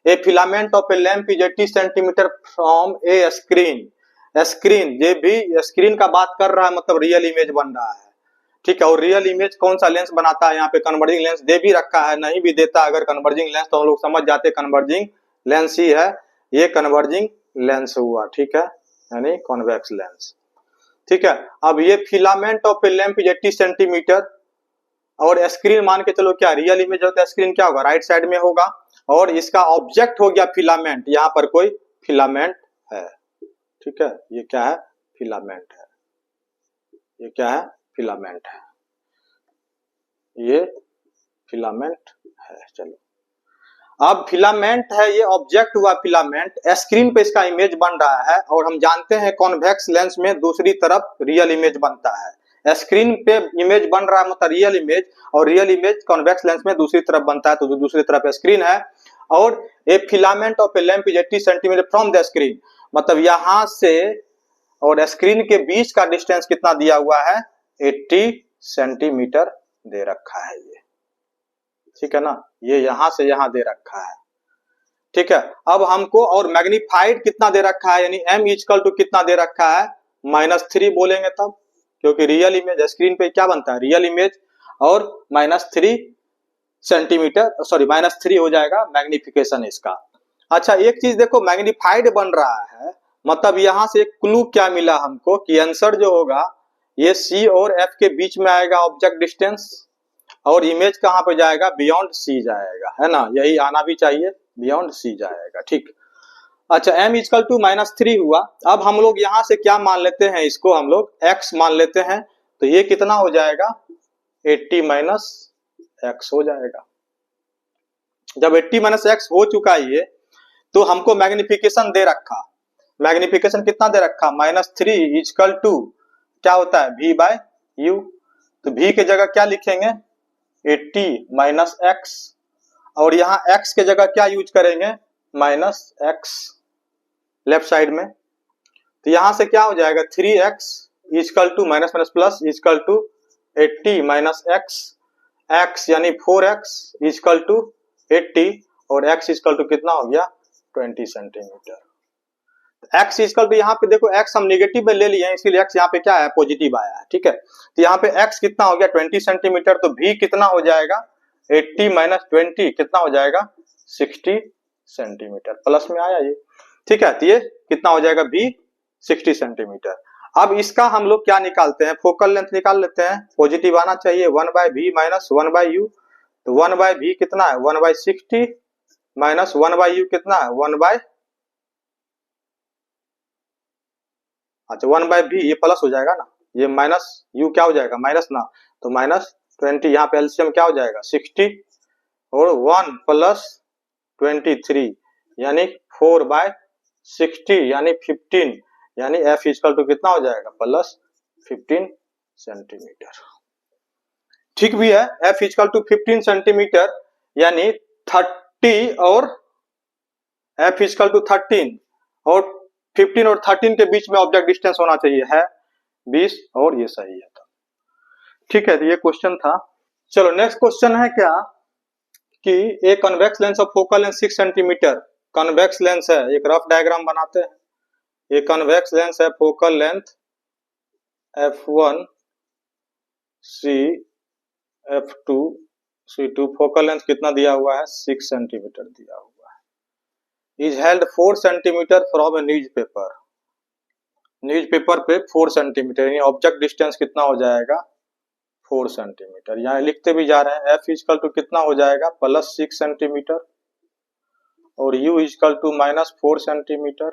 a filament of a lamp is 80 cm from a screen. Screen, ये भी screen का बात कर रहा है, मतलब रियल इमेज बन रहा है, ठीक है। और रियल इमेज कौन सा लेंस बनाता है, यहाँ पे कन्वर्जिंग लेंस दे भी रखा है, नहीं भी देता अगर कन्वर्जिंग लेंस तो हम लोग समझ जाते कन्वर्जिंग लेंस ही है, ये कन्वर्जिंग लेंस हुआ, ठीक है, यानी कॉन्वेक्स लेंस, ठीक है। अब ये filament of a lamp is 80 centimetre और स्क्रीन मान के चलो, क्या रियल इमेज होता है, स्क्रीन क्या होगा, राइट साइड में होगा, और इसका ऑब्जेक्ट हो गया फिलामेंट, यहाँ पर कोई फिलामेंट है, ठीक है। ये क्या है, फिलामेंट है, ये क्या है, फिलामेंट है, ये फिलामेंट है। चलो, अब फिलामेंट है, ये ऑब्जेक्ट हुआ फिलामेंट, स्क्रीन पे इसका इमेज बन रहा है, और हम जानते हैं कॉन्वेक्स लेंस में दूसरी तरफ रियल इमेज बनता है। स्क्रीन पे इमेज बन रहा है मतलब रियल इमेज, और रियल इमेज कॉन्वेक्स लेंस में दूसरी तरफ बनता है, तो जो दूसरी तरफ स्क्रीन है। और a filament of a lamp is 80 centimetre from the screen, मतलब यहां से और स्क्रीन के बीच का डिस्टेंस कितना दिया हुआ है, 80 सेंटीमीटर दे रखा है ये, ठीक है ना। ये यहां से यहां दे रखा है, ठीक है। अब हमको और मैग्नीफाइड कितना दे रखा है, यानी m इक्वल टू कितना दे रखा है, -3 बोलेंगे तब, क्योंकि रियल इमेज स्क्रीन पे क्या बनता है, रियल इमेज, और -3 सेंटीमीटर, सॉरी -3 हो जाएगा मैग्निफिकेशन इसका। अच्छा, एक चीज देखो, मैग्नीफाइड बन रहा है, मतलब यहां से एक क्लू क्या मिला हमको कि आंसर जो होगा ये C और F के बीच में आएगा ऑब्जेक्ट डिस्टेंस, और इमेज कहां पे जाएगा, बियॉन्ड C जाएगा, है ना, यही आना भी चाहिए, बियॉन्ड C जाएगा, ठीक। अच्छा, m इक्वल टू -3 हुआ। अब हम लोग यहां से क्या मान लेते हैं, इसको हम लोग x मान लेते हैं, तो ये कितना हो जाएगा, 80 - x हो जाएगा। जब 80 - x हो चुका है ये, तो हमको मैग्निफिकेशन दे रखा, मैग्निफिकेशन कितना दे रखा, -3 इक्वल टू क्या होता है, v/u, तो v के जगह क्या लिखेंगे, 80 - x, और यहाँ x के जगह क्या यूज करेंगे, -x लेफ्ट साइड में, तो यहां से क्या हो जाएगा, 3x equal to minus plus equal to 80 - x, x यानी 4x इक्वल टू 80, और x इक्वल टू कितना हो गया, 20 सेंटीमीटर। x इक्वल टू, यहाँ पे देखो x हम नेगेटिव में ले लिए हैं, इसीलिए x यहाँ पे क्या है, पॉजिटिव आया है, ठीक है। तो यहाँ पे x कितना हो गया, 20 सेंटीमीटर, तो v कितना हो जाएगा, 80 - 20 कितना हो जाएगा, 60 सेंटीमीटर, प्लस में आया ये, ठीक है। तो ये कितना हो जाएगा, v 60 सेंटीमीटर। अब इसका हम लोग क्या निकालते हैं, फोकल लेंथ निकाल लेते हैं, पॉजिटिव आना चाहिए, 1/v - 1/u, तो 1/v कितना है, 1/60 माइनस 1/u कितना है, 1/, अच्छा 1/v, ये प्लस हो जाएगा ना, ये माइनस u क्या हो जाएगा, माइनस ना, तो -20, यहाँ पे एलसीएम क्या हो जाएगा, 60, और 1 + 23 यानी 4/60 यानी 15, यानी f इक्वल टू कितना हो जाएगा, +15 सेंटीमीटर, ठीक भी है। f इक्वल टू 15 सेंटीमीटर यानी 30, और f इक्वल टू 13, और 15 और 13 के बीच में ऑब्जेक्ट डिस्टेंस होना चाहिए, है 20, और ये सही है, ठीक है। तो ये क्वेश्चन था। चलो नेक्स्ट क्वेश्चन है क्या, कि एक convex lens of focal length 6 centimetre, convex lens है, एक रफ डायग्राम बनाते हैं। ये कन्वेक्स लेंस है, focal length f1 c f2 c2, focal length कितना दिया हुआ है, 6 सेंटीमीटर दिया हुआ है। Is held 4 centimetre from A newspaper, newspaper पे 4 सेंटीमीटर, यानी ऑब्जेक्ट डिस्टेंस कितना हो जाएगा, 4 सेंटीमीटर। यहाँ लिखते भी जा रहे हैं, f इक्वल टू कितना हो जाएगा, +6 सेंटीमीटर, और u इक्वल टू -4 सेंटीमीटर।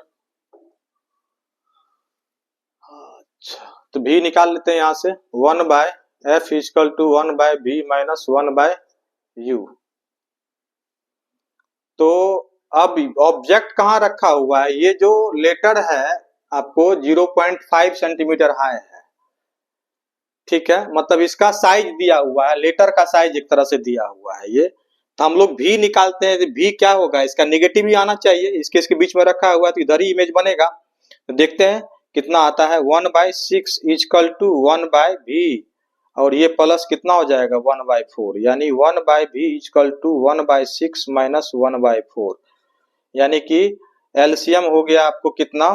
तो भी निकाल लेते हैं यहां से 1/f equal to 1/v minus 1/u। तो अब ऑब्जेक्ट कहाँ रखा हुआ है, ये जो लेटर है आपको 0.5 सेंटीमीटर हाई है, ठीक है, मतलब इसका साइज दिया हुआ है, लेटर का साइज एक तरह से दिया हुआ है ये। तो हम लोग भी निकालते हैं, भी क्या होगा, इसका नेगेटिव ही आना चाहिए, इसके बीच में रखा हुआ है तो इधर ही इमेज बनेगा। तो देखते हैं कितना आता है, 1/6 इक्वल टू 1/v, और ये प्लस कितना हो जाएगा 1/4, यानी 1/v इक्वल टू 1/6 माइनस 1/4, यानी कि एलसीएम हो गया आपको कितना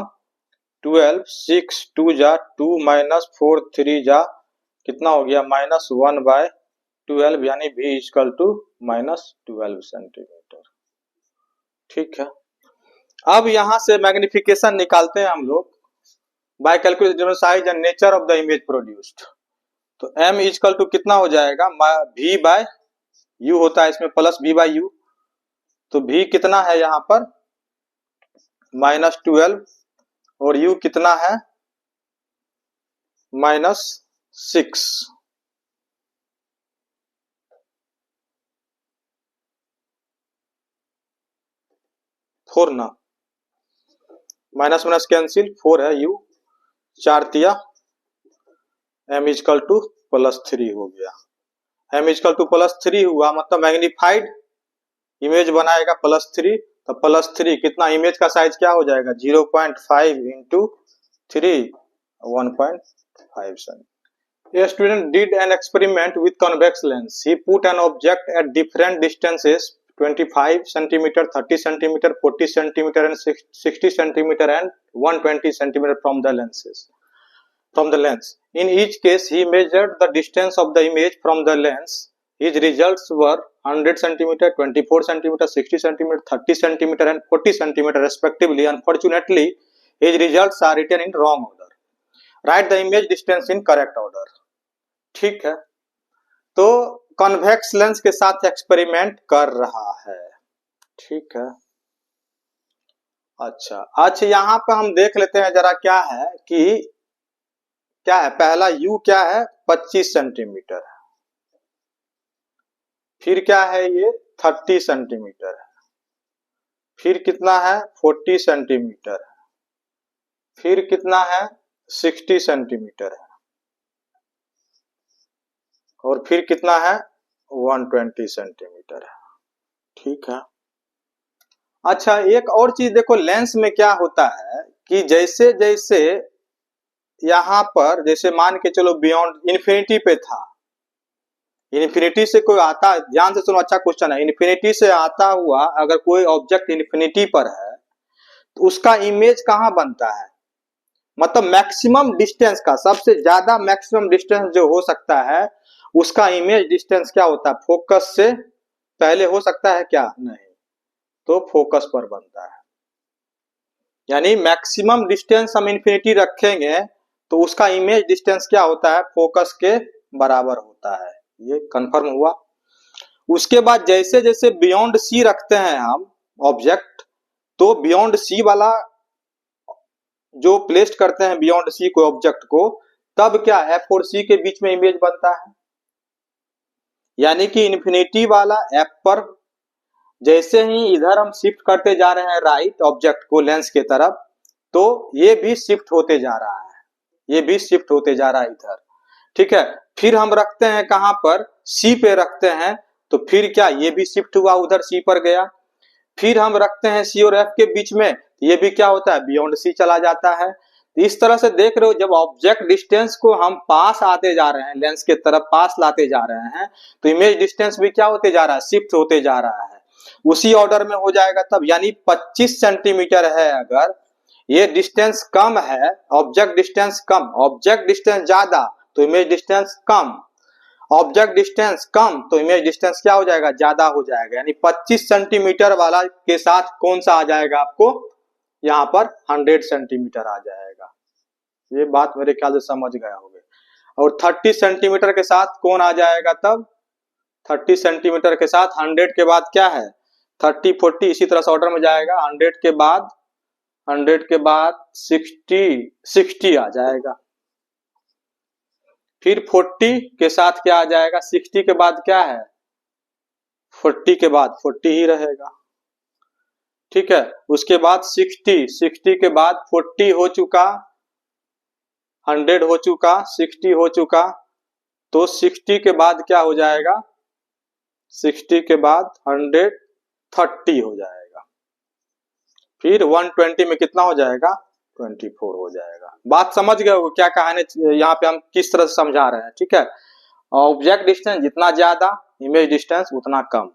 12, 6 2 जा 2 माइनस 4 3 जा कितना हो गया -1/12, यानी v इक्वल टू -12 सेंटीमीटर। ठीक है, अब यहां से मैग्निफिकेशन निकालते हैं हम लोग bye calculating size and nature of the image produced. तो m इक्वल टू कितना हो जाएगा, v बाय u होता है इसमें प्लस v बाय u, तो v कितना है यहाँ पर -12 और u कितना है -6। फोर ना, माइनस माइनस कैंसिल, 4 है u, 4 तिया m इक्वल टू +3 हो गया। m इक्वल टू +3 हुआ मतलब मैग्नीफाइड इमेज बनाएगा +3, तो +3 कितना, इमेज का साइज क्या हो जाएगा 0.5 into 3 1.5 centimetre. A student did an experiment with convex lens. He put an object at different distances 25 centimeter, 30 centimeter, 40 centimeter and 60 centimeter and 120 centimeter from the lens. In each case, he measured the distance of the image from the lens. His results were 100 centimeter, 24 centimeter, 60 centimeter, 30 centimeter and 40 centimeter respectively. Unfortunately, his results are written in wrong order. Write the image distance in correct order. ठीक है, तो convex lens के साथ experiment कर रहा है। ठीक है, अच्छा यहाँ पे हम देख लेते हैं जरा क्या है कि क्या है, पहला u क्या है 25 सेंटीमीटर है, फिर क्या है ये 30 सेंटीमीटर है, फिर कितना है 40 सेंटीमीटर है, फिर कितना है 60 सेंटीमीटर है, और फिर कितना है 120 सेंटीमीटर है। ठीक है, अच्छा एक और चीज देखो, लेंस में क्या होता है कि जैसे जैसे यहां पर जैसे मान के चलो बियॉन्ड इन्फिनिटी पे था, इन्फिनिटी से कोई आता, ध्यान से सुनो अच्छा क्वेश्चन है, इन्फिनिटी से आता हुआ अगर कोई ऑब्जेक्ट इन्फिनिटी पर है तो उसका इमेज कहां बनता है, मतलब मैक्सिमम डिस्टेंस का, सबसे ज्यादा मैक्सिमम डिस्टेंस जो हो सकता है उसका इमेज डिस्टेंस क्या होता है, फोकस से पहले हो सकता है क्या, नहीं, तो फोकस पर बनता है। यानी मैक्सिमम डिस्टेंस हम इन्फिनिटी रखेंगे तो उसका इमेज डिस्टेंस क्या होता है, फोकस के बराबर होता है, ये कंफर्म हुआ। उसके बाद जैसे जैसे बियॉन्ड सी रखते हैं हम ऑब्जेक्ट, तो बियॉन्ड सी वाला जो प्लेस्ड करते हैं बियॉन्ड सी को ऑब्जेक्ट को, तब क्या एफ और सी के बीच में इमेज बनता है, यानी कि इन्फिनिटी वाला एफ पर जैसे ही इधर हम शिफ्ट करते जा रहे हैं राइट ऑब्जेक्ट को लेंस के तरफ, तो ये भी शिफ्ट होते जा रहा है, ये भी शिफ्ट होते जा रहा है इधर। ठीक है, फिर हम रखते हैं कहां पर, सी पे रखते हैं, तो फिर क्या ये भी शिफ्ट हुआ उधर सी पर गया, फिर हम रखते हैं सी और एफ के बीच में, ये भी क्या होता है बियॉन्ड सी चला जाता है। इस तरह से देख रहे हो, जब ऑब्जेक्ट डिस्टेंस को हम पास आते जा रहे हैं, लेंस के तरफ पास लाते जा रहे हैं, तो इमेज डिस्टेंस भी क्या होते जा रहा है, शिफ्ट होते जा रहा है, उसी ऑर्डर में हो जाएगा तब। यानी 25 सेंटीमीटर है, अगर ये डिस्टेंस कम है, ऑब्जेक्ट डिस्टेंस कम, ऑब्जेक्ट डिस्टेंस ज्यादा तो इमेज डिस्टेंस कम, ऑब्जेक्ट डिस्टेंस कम तो इमेज डिस्टेंस क्या हो जाएगा, ज्यादा हो जाएगा। यानी 25 सेंटीमीटर वाला के साथ कौन सा आ जाएगा आपको, यहाँ पर 100 सेंटीमीटर आ जाएगा। ये बात मेरे ख्याल से समझ गए होंगे। और 30 सेंटीमीटर के साथ कौन आ जाएगा तब, 30 सेंटीमीटर के साथ 100 के बाद क्या है 30 40 इसी तरह से ऑर्डर में जाएगा, 100 के बाद 60 आ जाएगा। फिर 40 के साथ क्या आ जाएगा, 60 के बाद क्या है, 40 के बाद 40 ही रहेगा, ठीक है। उसके बाद 60 के बाद 40 हो चुका, 100 हो चुका, 60 हो चुका, तो 60 के बाद क्या हो जाएगा, 60 के बाद 130 हो जाएगा, फिर 120 में कितना हो जाएगा, 24 हो जाएगा। बात समझ गए हो क्या कहानी, यहाँ पे हम किस तरह से समझा रहे हैं, ठीक है। ऑब्जेक्ट डिस्टेंस जितना ज्यादा, इमेज डिस्टेंस उतना कम,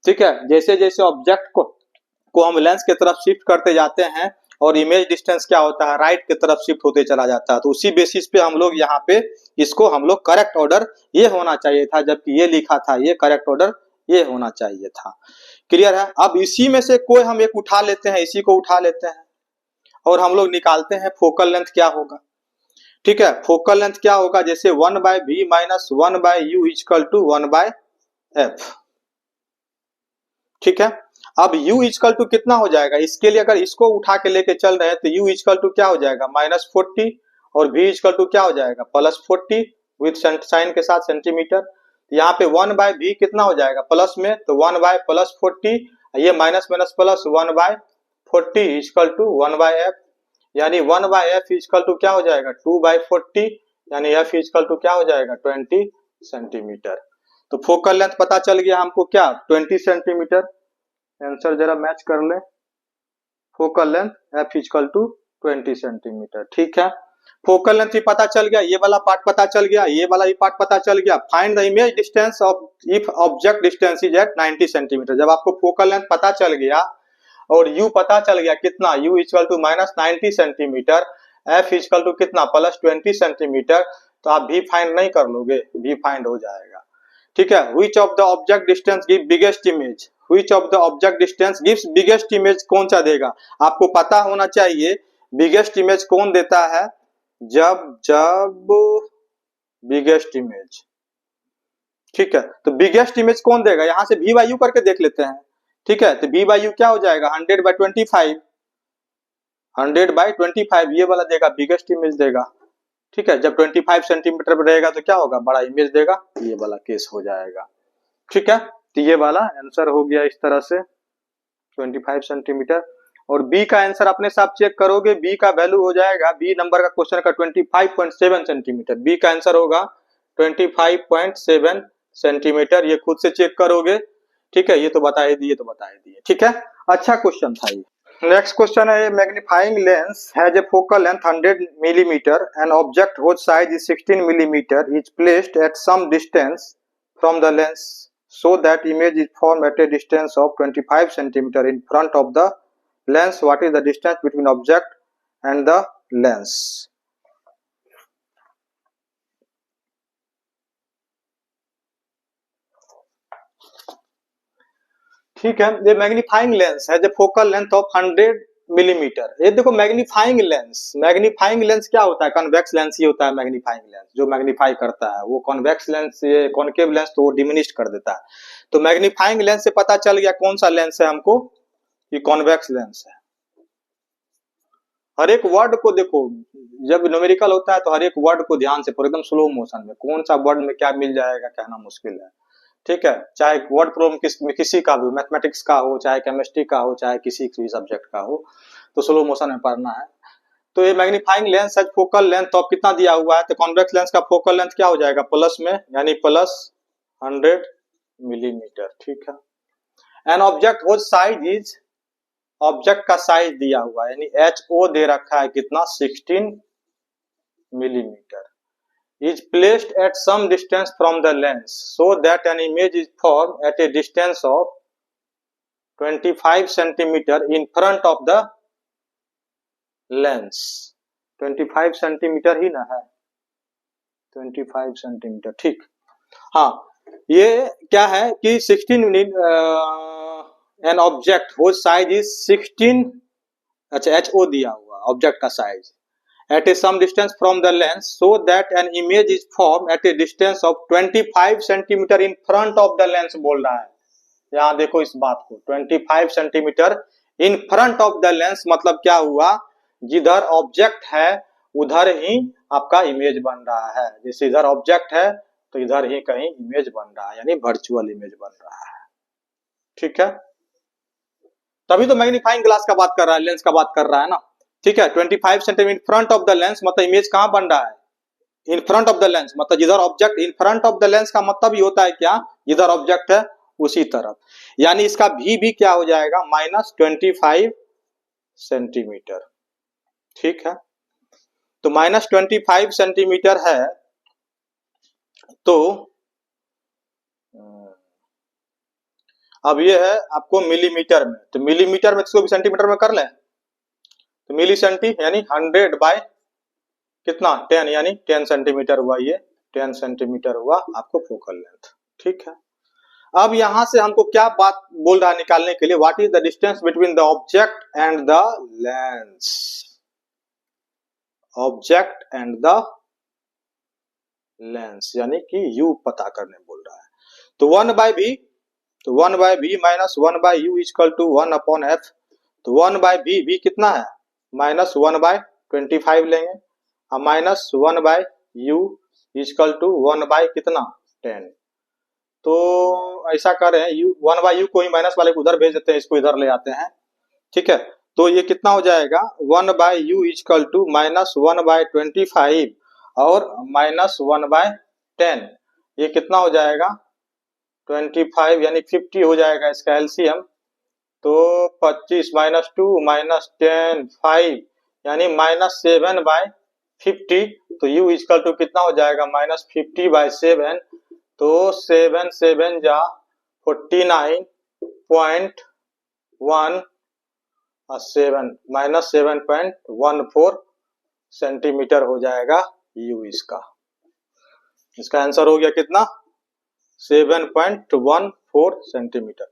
ठीक है। जैसे जैसे ऑब्जेक्ट को हम लेंस की तरफ शिफ्ट करते जाते हैं और इमेज डिस्टेंस क्या होता है, राइट की तरफ शिफ्ट होते चला जाता है, तो उसी बेसिस पे हम लोग यहाँ पे इसको हम लोग करेक्ट ऑर्डर ये होना चाहिए था, जबकि ये लिखा था ये करेक्ट ऑर्डर ये होना चाहिए था। क्लियर है। अब इसी में से कोई हम एक उठा लेते हैं, इसी को उठा लेते हैं और हम लोग निकालते हैं फोकल लेंथ क्या होगा, ठीक है। फोकल लेंथ क्या होगा, जैसे 1/v minus 1/u equal to 1/f, ठीक है। अब u इक्वल टू कितना हो जाएगा, इसके लिए अगर इसको उठा के लेके चल रहे हैं तो u इक्वल टू क्या हो जाएगा, -40 और v इक्वल टू क्या हो जाएगा, +40 विथ साइन के साथ सेंटीमीटर। यहाँ पे 1/v कितना हो जाएगा प्लस में, तो 1/+40, ये minus minus plus 1/40 equal to 1/f, यानी 1/f इक्वल टू क्या हो जाएगा 2/40, यानी f इक्वल टू क्या हो जाएगा 20 सेंटीमीटर। तो फोकल लेंथ पता चल गया हमको क्या, 20 सेंटीमीटर। आंसर जरा मैच कर ले, focal length f equal to 20 centimetre, ठीक है। फोकल लेंथ भी पता चल गया, ये वाला पार्ट पता चल गया, ये वाला भी पार्ट पता चल गया। Find the image distance of if object distance is at 90 centimetre. जब आपको फोकल लेंथ पता चल गया और u पता चल गया कितना, u equal to -90 centimetre, f equal to कितना +20 सेंटीमीटर, तो आप v फाइंड नहीं कर लोगे, v फाइंड हो जाएगा, ठीक है। Which of the object distance give biggest image, which of the object distance gives biggest image, कौन सा देगा, आपको पता होना चाहिए बिगेस्ट इमेज कौन देता है, जब बिगेस्ट इमेज, ठीक है। तो बिगेस्ट इमेज कौन देगा, यहां से v बाई यू करके देख लेते हैं, ठीक है। तो v बाई यू क्या हो जाएगा 100/25, 100/25 ये वाला देगा, बिगेस्ट इमेज देगा, ठीक है। जब 25 सेंटीमीटर पर रहेगा तो क्या होगा, बड़ा इमेज देगा, ये वाला केस हो जाएगा, ठीक है। तो ये वाला आंसर हो गया इस तरह से 25 सेंटीमीटर। और बी का आंसर अपने साथ चेक करोगे, बी का वैल्यू हो जाएगा, बी नंबर का क्वेश्चन का 25.7 सेंटीमीटर, बी का आंसर होगा 25.7 सेंटीमीटर, ये खुद से चेक करोगे, ठीक है। ये तो बता ही दिए, ठीक है। अच्छा क्वेश्चन था ये। नेक्स्ट क्वेश्चन है, magnifying lens has a focal length 100 millimetre, an object whose size is 16 millimeter is placed at some distance from the lens so that image is formed at a distance of 25 centimeter in front of the lens. What is the distance between object and the lens? ठीक है। ये magnifying lens है जो focal length of 100 millimetre. ये देखो magnifying lens क्या होता है, कन्वेक्स लेंस ही होता है मैग्नीफाइंग लेंस, जो मैग्नीफाई करता है। वो कॉन्वेक्स लेंस, ये कॉनकेव लेंस तो वो डिमिनिश कर देता है। तो मैग्नीफाइंग लेंस से पता चल गया कौन सा लेंस है हमको, ये कॉन्वेक्स लेंस है। हर एक वर्ड को देखो, जब न्यूमेरिकल होता है तो हर एक वर्ड को ध्यान से पढ़ो, एकदम स्लो मोशन में, कौन सा वर्ड में क्या मिल जाएगा कहना मुश्किल है, ठीक है। चाहे वर्ड प्रॉब्लम किसी का भी, मैथमेटिक्स का हो, चाहे केमिस्ट्री का हो, चाहे किसी भी सब्जेक्ट का हो, तो स्लो मोशन में पढ़ना है। तो ये मैग्नीफाइंग लेंस है, फोकल लेंथ ऑफ कितना दिया हुआ है, तो कॉन्वेक्स लेंस का फोकल लेंथ क्या हो जाएगा प्लस में, यानी +100 मिलीमीटर, ठीक है। An object which size is, object का साइज दिया हुआ है, यानी HO दे रखा है कितना 16 millimetre, is placed at some distance from the lens so that an image is formed at a distance of 25 centimeter in front of the lens। 25 centimetre ही ना है, 25 सेंटीमीटर, ठीक। हाँ, ये क्या है कि 16 an object whose size is 16, अच्छा HO दिया हुआ ऑब्जेक्ट का size at a some distance from the lens so that an image is formed at a distance of 25 centimeter in front of the lens बोल रहा है। यहाँ देखो इस बात को, 25 centimetre in front of the lens, मतलब क्या हुआ, जिधर ऑब्जेक्ट है उधर ही आपका इमेज बन रहा है। जैसे इधर ऑब्जेक्ट है तो इधर ही कहीं इमेज बन रहा है, यानी वर्चुअल इमेज बन रहा है। ठीक है, तभी तो मैग्नीफाइंग ग्लास का बात कर रहा है, लेंस का बात कर रहा है ना। ठीक है, 25 centimetre front of the lens, मतलब इमेज कहां बन रहा है? In front of the lens, मतलब जिधर object, in front of the lens का मतलब ये होता है क्या, जिधर ऑब्जेक्ट है उसी तरफ, यानी इसका भी क्या हो जाएगा, -25 सेंटीमीटर। ठीक है, तो -25 सेंटीमीटर है, तो अब ये है आपको मिलीमीटर में, तो मिलीमीटर में इसको भी सेंटीमीटर में कर लें, तो मिली सेंटी यानी 100 बाय कितना 10, यानी 10 सेंटीमीटर हुआ, ये 10 सेंटीमीटर हुआ आपको फोकल लेंथ। ठीक है, अब यहां से हमको क्या बात बोल रहा है निकालने के लिए, what is the distance between the object and the lens, object and the lens, यानी कि यू पता करने बोल रहा है। तो 1/v, तो 1/v minus 1/u equal to 1/f, तो 1/v कितना है, -1/25 लेंगे, और -1/u इक्वल टू 1/ कितना 10। तो ऐसा करें, u 1/u को ही माइनस वाले को उधर भेज देते हैं, इसको इधर ले आते हैं। ठीक है, तो ये कितना हो जाएगा, 1/u इक्वल टू -1/25 और -1/10, ये कितना हो जाएगा 25 यानी 50 हो जाएगा इसका एलसीएम। तो 25 -2 -10 5 यानी -7/50, तो u इक्वल टू कितना हो जाएगा -50/7, तो 7 7 जा 49.1 और 7 -7.14 सेंटीमीटर हो जाएगा u इसका। इसका आंसर हो गया कितना 7.14 centimetre.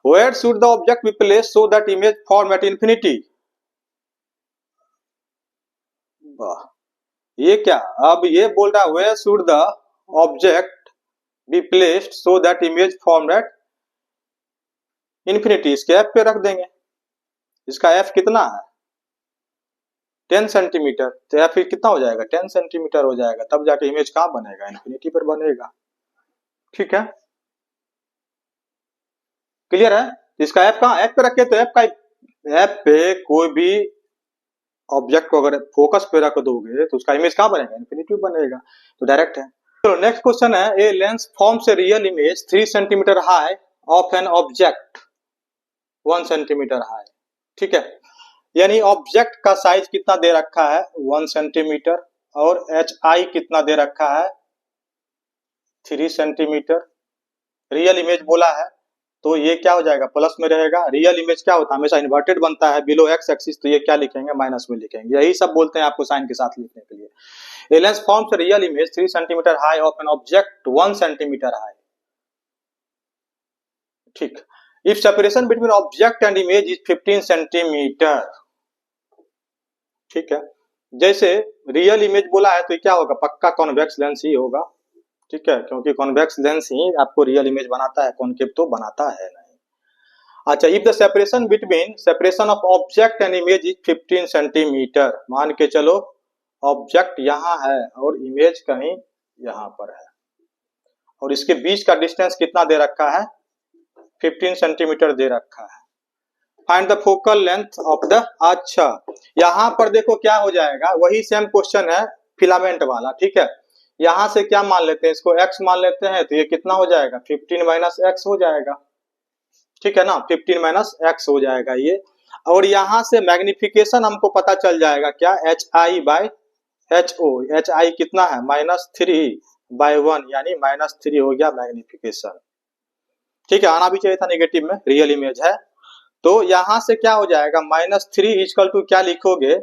Where should the object be placed so that image form at infinity? वाह, ये क्या, अब ये बोल रहा है where should the object be placed so that image formed at infinity, इसके f पे रख देंगे, इसका f कितना है 10 सेंटीमीटर, तो f कितना हो जाएगा 10 सेंटीमीटर हो जाएगा, तब जाके इमेज कहां बनेगा, इन्फिनिटी पर बनेगा। ठीक है, क्लियर है, इसका f कहां, f पे रखे, तो f पे कोई भी ऑब्जेक्ट को अगर फोकस पे रख दोगे तो उसका इमेज कहां बनेगा, इन्फिनिटी बनेगा, तो डायरेक्ट है। तो नेक्स्ट क्वेश्चन है, ए lens forms a real image 3 centimetre high of an object 1 centimetre high. ठीक है, यानी ऑब्जेक्ट का साइज कितना दे रखा है 1 सेंटीमीटर और HI कितना दे रखा है 3 सेंटीमीटर, रियल इमेज बोला है, तो ये क्या हो जाएगा प्लस में रहेगा। रियल इमेज क्या होता है, हमेशा इन्वर्टेड बनता है बिलो एक्स एक्सिस, तो ये क्या लिखेंगे माइनस में लिखेंगे, यही सब बोलते हैं आपको साइन के साथ लिखने के लिए। A lens forms real image 3 centimetre high of an object 1 centimetre high. ठीक, if separation between object and image is 15 centimetre. ठीक है, जैसे रियल इमेज बोला है तो क्या होगा, पक्का कॉन्वेक्स लेंस ही होगा। ठीक है, क्योंकि कॉन्वेक्स लेंस ही आपको रियल इमेज बनाता है, कॉनकेव तो बनाता है नहीं। अच्छा, if the separation between separation of object and image is 15 centimetre, मान के चलो ऑब्जेक्ट यहाँ है और इमेज कहीं यहाँ पर है, और इसके बीच का डिस्टेंस कितना दे रखा है 15 सेंटीमीटर दे रखा है। Find the focal length of the, अच्छा यहाँ पर देखो क्या हो जाएगा, वही सेम क्वेश्चन है फिलामेंट वाला। ठीक है, यहां से क्या मान लेते हैं, इसको x मान लेते हैं, तो ये कितना हो जाएगा 15 माइनस x हो जाएगा। ठीक है ना, 15 माइनस x हो जाएगा ये, और यहां से मैग्निफिकेशन हमको पता चल जाएगा क्या HI/HO, HI कितना है -3/1, यानी -3 हो गया मैग्निफिकेशन। ठीक है, आना भी चाहिए था नेगेटिव में, रियल इमेज है, तो यहां से क्या हो जाएगा -3 इक्वल टू क्या लिखोगे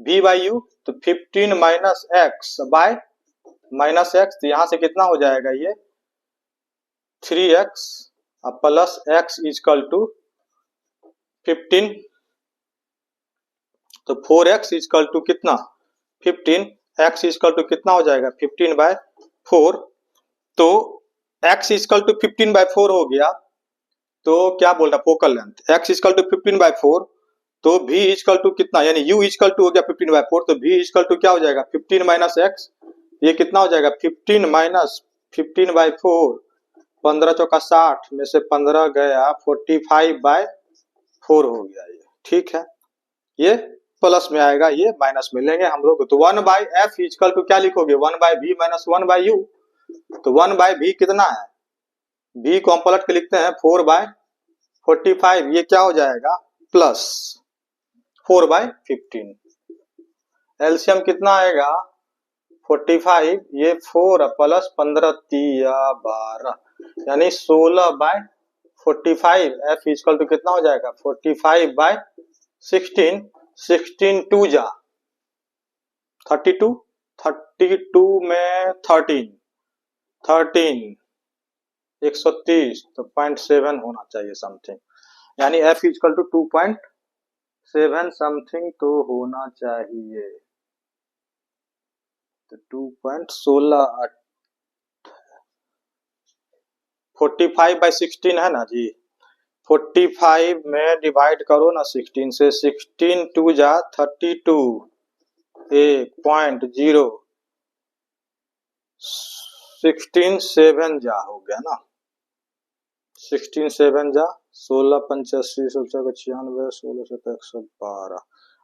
v/u, तो 15 माइनस x बाय -x, तो यहां से कितना हो जाएगा ये 3x plus x equal to 15, तो 4x इक्वल टू कितना 15, x इक्वल टू कितना हो जाएगा 15/4, तो x इक्वल टू 15/4 हो गया, तो क्या बोल रहा focal length x equal to 15/4, तो v इक्वल टू कितना, यानी u इक्वल टू हो गया 15/4, तो v इक्वल टू क्या हो जाएगा 15 माइनस एक्स, ये कितना हो जाएगा 15 माइनस 15/4, 15 चौका 60 में से 15 गया 45/4 हो गया ये, ठीक है। ये प्लस में आएगा, ये माइनस में लेंगे हम लोग, तो 1/f इक्वल टू क्या लिखोगे 1/v माइनस 1/u, तो 1/v कितना है, v को हम पलट के लिखते हैं 4/45, ये क्या हो जाएगा प्लस 4/15, एलसीएम कितना आएगा 45, ये 4 प्लस 15 3 12, यानी 16/45, f इक्वल टू कितना हो जाएगा 45/16, 16 2 जा 32, 32 में 13 130, तो 0.7 होना चाहिए समथिंग, यानी f इक्वल टू 2.7 समथिंग तो होना चाहिए, तो 2.16 45/16 है ना जी, 45 में डिवाइड करो ना 16 से, 16 2 जा 32, 1.0, 16 7 जा हो गया ना, 16 7 जा 16 85 96 16 112,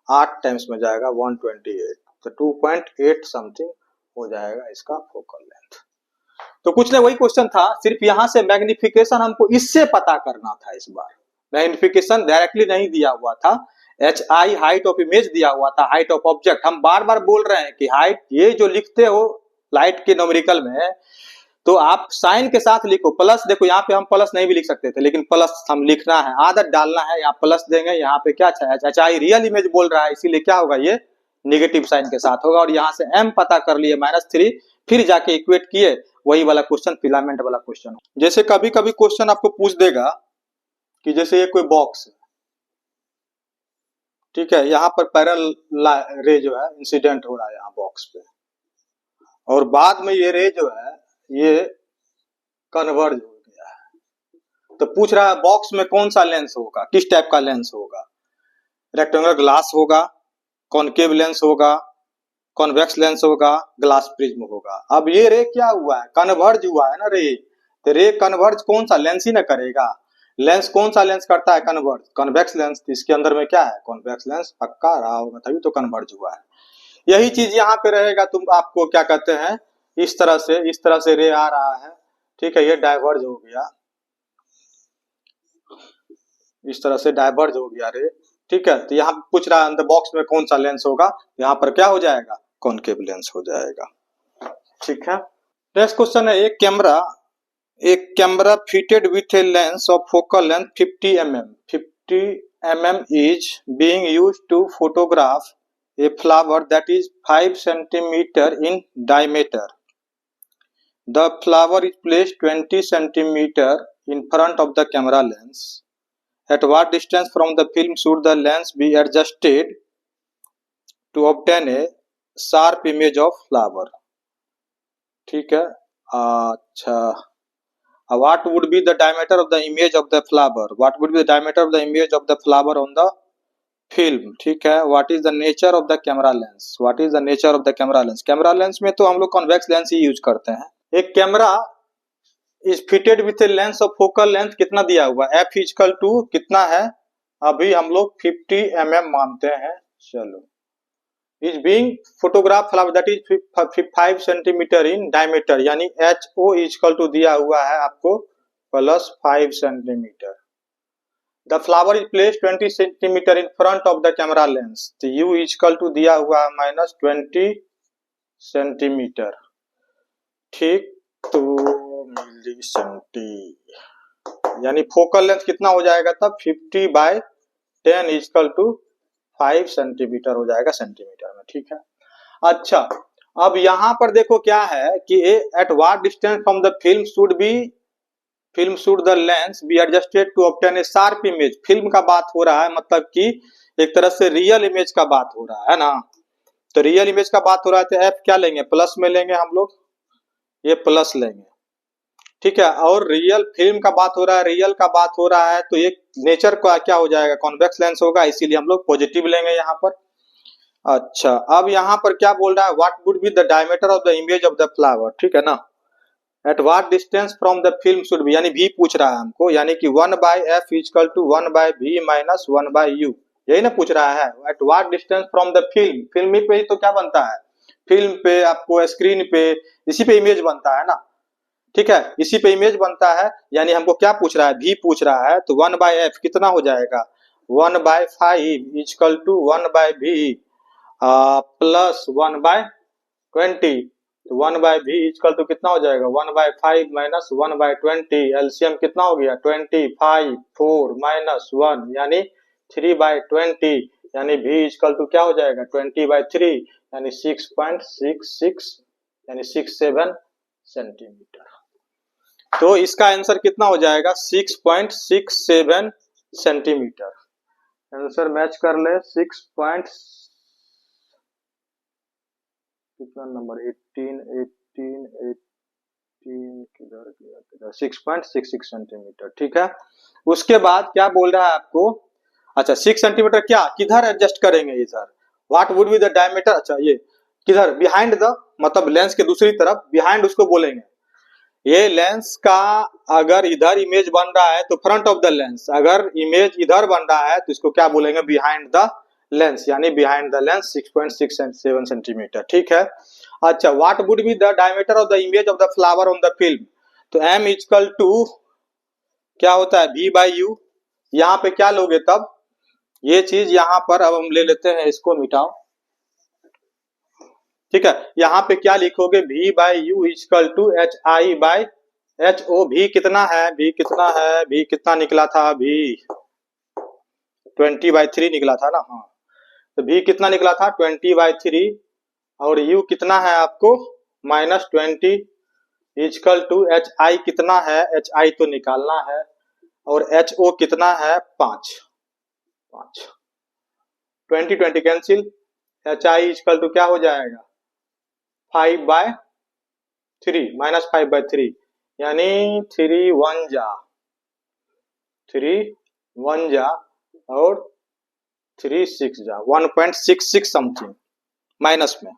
8 टाइम्स में जाएगा 128, तो 2.8 समथिंग हो जाएगा इसका फोकल लेंथ। तो कुछ नहीं, वही क्वेश्चन था, सिर्फ यहां से मैग्निफिकेशन हमको इससे पता करना था। इस बार मैग्निफिकेशन डायरेक्टली नहीं दिया हुआ था, HI हाइट ऑफ इमेज दिया हुआ था, हाइट ऑफ ऑब्जेक्ट। हम बार बार बोल रहे हैं कि हाइट ये जो लिखते हो लाइट के न्यूमेरिकल में, तो आप साइन के साथ लिखो, प्लस देखो यहाँ पे हम प्लस नहीं भी लिख सकते थे, लेकिन प्लस हम लिखना है, आदत डालना है, यहाँ प्लस देंगे, यहाँ पे क्या HI रियल इमेज बोल रहा है, इसीलिए क्या होगा ये निगेटिव साइन के साथ होगा, और यहाँ से m पता कर लिए -3, फिर जाके इक्वेट किए, वही वाला क्वेश्चन फिलामेंट वाला क्वेश्चन। जैसे कभी कभी क्वेश्चन आपको पूछ देगा कि जैसे ये कोई बॉक्स है, ठीक है, यहाँ पर पैरेलल रे जो है इंसिडेंट हो रहा है यहाँ बॉक्स पे, और बाद में ये रे जो है ये कन्वर्ज हो गया है, तो पूछ रहा है बॉक्स में कौन सा लेंस होगा, किस टाइप का लेंस होगा, रेक्टेंगुलर ग्लास होगा, कॉनकेव लेंस होगा, कॉन्वेक्स लेंस होगा, ग्लास प्रिज्म होगा। अब ये रे क्या हुआ है, कन्वर्ज हुआ है ना रे, तो रे कन्वर्ज कौन सा लेंस ही ना करेगा, लेंस कौन सा लेंस करता है कन्वर्ज, कॉन्वेक्स लेंस, इसके अंदर में क्या है कॉन्वेक्स लेंस पक्का रहा होगा, तभी तो कन्वर्ज हुआ है। यही चीज यहाँ पे रहेगा, तुम आपको क्या कहते हैं, इस तरह से रे आ रहा है, ठीक है, ये डाइवर्ज हो गया, इस तरह से डाइवर्ज हो गया रे, ठीक है, तो यहाँ पूछ रहा है अंदर बॉक्स में कौन सा लेंस होगा, यहाँ पर क्या हो जाएगा कॉनकेव लेंस हो जाएगा, ठीक है। नेक्स्ट क्वेश्चन है, एक camera fitted with a lens of focal length 50 mm is being used to photograph a flower that is 5 cm in diameter. The flower is placed 20 cm in front of the camera lens. At what distance from the film should the lens be adjusted to obtain a sharp image of flower? ठीक है, अच्छा, what would be the diameter of the image of the flower? What would be the diameter of the image of the flower on the film? ठीक है, what is the nature of the camera lens? What is the nature of the camera lens? Camera lens में तो हम लोग convex lens ही use करते हैं। एक camera is fitted with a lens of focal length कितना दिया हुआ है, f इक्वल टू कितना है, अभी हम लोग 50 mm मानते हैं, चलो, is being photograph flower that is 5 centimetre in diameter, यानी HO इक्वल टू दिया हुआ है आपको +5 centimetre. The flower is place 20 centimetre in front of the camera lens, तो U इक्वल टू दिया हुआ है -20 सेंटीमीटर, ठीक, तो मिलीसेंटी, यानी फोकल लेंथ कितना हो जाएगा तब 50/10 इक्वल टू 5 सेंटीमीटर हो जाएगा सेंटीमीटर में, ठीक है। अच्छा, अब यहाँ पर देखो क्या है कि at what distance from the film should the lens be adjusted to obtain a sharp image. Film का बात हो रहा है, मतलब कि एक तरह से रियल इमेज का बात हो रहा है ना, तो रियल इमेज का बात हो रहा है, तो एफ क्या लेंगे, प्लस में लेंगे हम लोग, ये प्लस लेंगे, ठीक है, और रियल फिल्म का बात हो रहा है, रियल का बात हो रहा है, तो ये नेचर का क्या हो जाएगा, कॉन्वेक्स लेंस होगा, इसीलिए हम लोग पॉजिटिव लेंगे यहाँ पर। अच्छा, अब यहाँ पर क्या बोल रहा है, what would be the diameter of the image of the flower, ठीक है ना। Eight what distance from the film should be, यानी भी पूछ रहा है हमको, यानी कि 1/f equal to 1/v minus 1/u, यही ना पूछ रहा है। Eight what distance from the film, film पे ही तो क्या बनता है, फिल्म पे आपको स्क्रीन पे, इसी पे इमेज बनता है ना, ठीक है, इसी पे इमेज बनता है, यानी हमको क्या पूछ रहा है, भी पूछ रहा है, तो 1/f कितना हो जाएगा, 1/5 इक्वल टू 1/v प्लस 1/20, तो 1/v इक्वल टू कितना हो जाएगा, 1/5 माइनस 1/20, एलसीएम कितना हो गया 25, 4 माइनस 1 यानी 3/20, यानी v इक्वल टू क्या हो जाएगा 20/3, यानी 6.66 यानी 67 सेंटीमीटर। तो इसका आंसर कितना हो जाएगा 6.67 सेंटीमीटर। आंसर मैच कर ले, 6. कितना नंबर 18 किधर गया 6.66 सेंटीमीटर, ठीक है। उसके बाद क्या बोल रहा है आपको, अच्छा 6 सेंटीमीटर क्या किधर एडजस्ट करेंगे ये sir, what would be the diameter, अच्छा ये किधर बिहाइंड द, मतलब लेंस के दूसरी तरफ बिहाइंड उसको बोलेंगे। ये लेंस का अगर इधर इमेज बन रहा है तो फ्रंट ऑफ द लेंस, अगर इमेज इधर बन रहा है तो इसको क्या बोलेंगे बिहाइंड द लेंस, यानी बिहाइंड द लेंस 6.67 सेंटीमीटर, ठीक है। अच्छा, what would be the diameter of the image of the flower on the film, तो m इक्वल टू क्या होता है v/u, यहाँ पे क्या लोगे तब, ये चीज यहाँ पर अब हम ले लेते हैं, इसको मिटाओ, ठीक है। यहाँ पे क्या लिखोगे v/u equal to hi/ho, v कितना है, v कितना है, v कितना निकला था, v 20/3 निकला था ना, हाँ, तो v कितना निकला था 20/3, और u कितना है आपको -20 इक्वल टू hi कितना है, hi तो निकालना है, और ho कितना है 5, 20 कैंसिल, hi इक्वल टू क्या हो जाएगा 5/3 -5/3, यानी 3 1 जा और 3 6 जा 1.66 समथिंग, माइनस में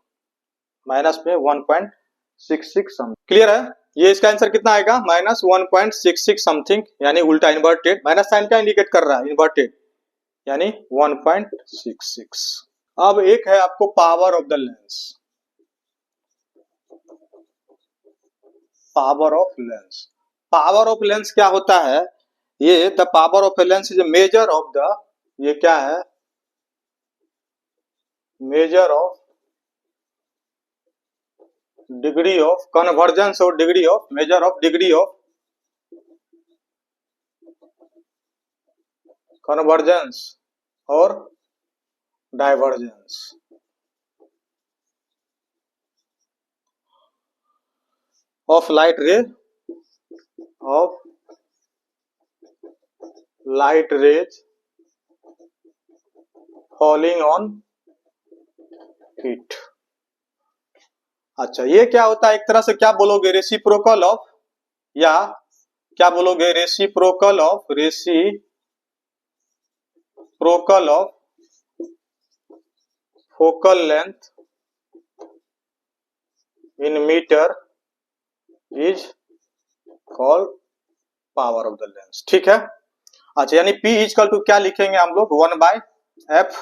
1.66 समथिंग, क्लियर है। ये इसका आंसर कितना आएगा -1.66 समथिंग, यानी उल्टा इन्वर्टेड, माइनस साइन क्या इंडिकेट कर रहा है इन्वर्टेड, यानी 1.66। अब एक है आपको power of the lens, power of lens, power of lens क्या होता है, ये the power of a lens is a measure of the, ये क्या है measure of degree of convergence और degree of, measure of degree of convergence और divergence of light rays falling on it। अच्छा, ये क्या होता है, एक तरह से क्या बोलोगे रेसिप्रोकल ऑफ, या क्या बोलोगे reciprocal of focal length in metre is called power of the lens, ठीक है। अच्छा, यानी P इक्वल टू क्या लिखेंगे हम लोग 1/f,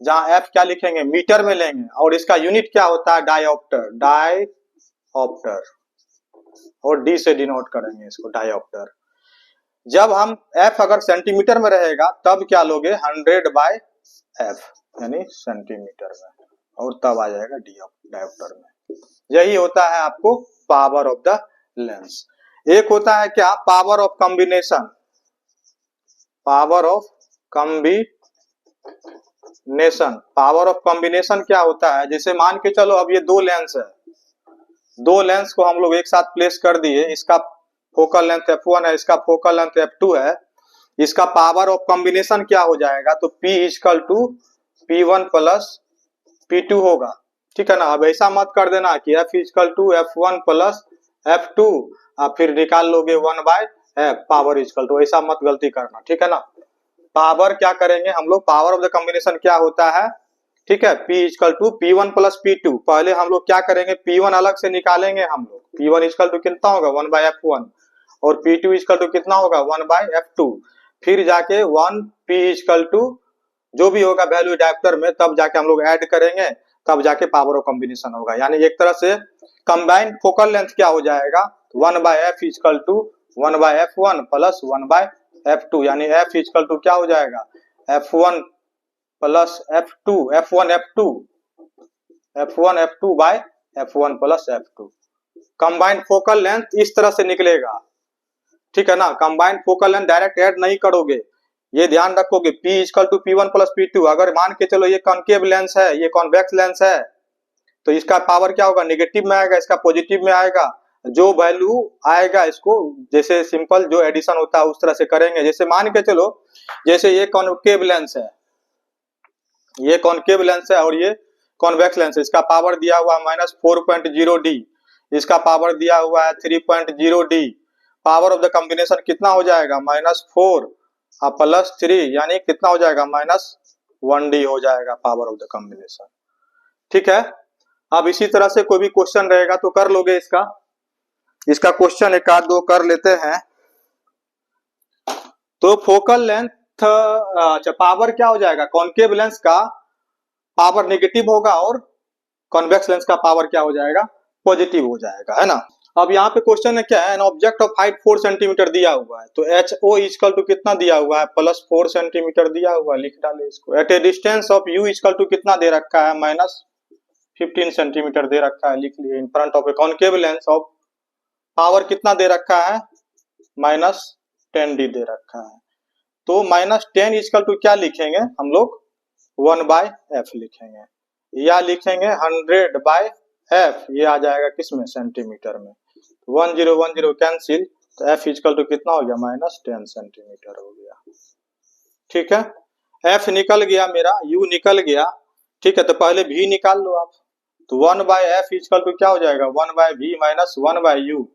जहां f क्या लिखेंगे मीटर में लेंगे, और इसका यूनिट क्या होता है डायऑप्टर, और d से डिनोट करेंगे इसको डायऑप्टर। जब हम f अगर सेंटीमीटर में रहेगा तब क्या लोगे 100/f यानी सेंटीमीटर में, और तब आ जाएगा डायऑप्टर में। यही होता है आपको पावर ऑफ द लेंस। एक होता है क्या power of combination, power of combination क्या होता है, जैसे मान के चलो अब ये दो लेंस है, दो लेंस को हम लोग एक साथ प्लेस कर दिए, इसका फोकल लेंथ f1 है, इसका फोकल लेंथ f2 है, इसका पावर ऑफ कॉम्बिनेशन क्या हो जाएगा, तो P equal to P1 plus P2 होगा, ठीक है ना। अब ऐसा मत कर देना कि F equal to F1 plus F2, आप फिर निकाल लोगे 1/f पावर इक्वल टू, ऐसा मत गलती करना, ठीक है ना। पावर क्या करेंगे हम लोग, पावर ऑफ द कॉम्बिनेशन क्या होता है, ठीक है, P equal to P1 plus P2। पहले हम लोग क्या करेंगे, P1 अलग से निकालेंगे हम लोग, P1 इक्वल टू कितना होगा 1/f1 और P2 इक्वल टू कितना होगा 1/f2। फिर जाके 1P इक्वल टू जो भी होगा वैल्यू एडेप्टर में, तब जाके हम लोग ऐड करेंगे, तब जाके पावर ऑफ कॉम्बिनेशन होगा। यानी एक तरह से कंबाइंड फोकल लेंथ क्या हो जाएगा 1/f equal to 1/f1 plus 1/f2, यानी f इक्वल टू क्या हो जाएगा f1 plus f2, f1 f2 by f1 plus f2। Combined focal length इस तरह से निकलेगा, ठीक है ना। Combined focal length direct add नहीं करोगे, ये ध्यान रखोगे P equal to P1 plus P2। अगर मान के चलो ये कॉन्केव लेंस है, ये कॉन्वेक्स लेंस है, तो इसका पावर क्या होगा नेगेटिव में आएगा, इसका पॉजिटिव में आएगा। जो वैल्यू आएगा इसको जैसे सिंपल जो एडिशन होता है उस तरह से करेंगे। जैसे मान के चलो जैसे ये कॉन्केव लेंस है, ये कॉन्केव लेंस है और ये कॉन्वेक्स लेंस है, इसका पावर दिया हुआ -4.0D, इसका पावर दिया हुआ है 3.0D। Power of the combination कितना हो जाएगा -4 प्लस 3, यानी कितना हो जाएगा -1D हो जाएगा पावर ऑफ द कॉम्बिनेशन, ठीक है। अब इसी तरह से कोई भी क्वेश्चन रहेगा तो कर लोगे इसका क्वेश्चन एक आध दो कर लेते हैं। तो फोकल लेंथ, अच्छा पावर क्या हो जाएगा, कॉन्केव लेंस का पावर नेगेटिव होगा और कॉन्वेक्स लेंस का पावर क्या हो जाएगा पॉजिटिव हो जाएगा, है ना। अब यहाँ पे क्वेश्चन है क्या है, an object of height 4 centimetre दिया हुआ है, तो HO इक्वल टू कितना दिया हुआ है +4 सेंटीमीटर दिया हुआ है, लिख डाले इसको। At a distance of U equal to कितना दे रखा है -15 सेंटीमीटर दे रखा है, लिख लिए। In front of a concave lens of power कितना दे रखा है -10D दे रखा है। तो -10 इक्वल टू क्या लिखेंगे हम लोग 1/f लिखेंगे, या लिखेंगे 100/f, ये आ जाएगा किसमें सेंटीमीटर में, 1010 कैंसिल, तो f इक्वल टू कितना हो गया -10 सेंटीमीटर हो गया, ठीक है। f निकल गया मेरा, u निकल गया, ठीक है। तो पहले v निकाल लो आप, तो 1/f इक्वल टू क्या हो जाएगा 1/v माइनस 1/u,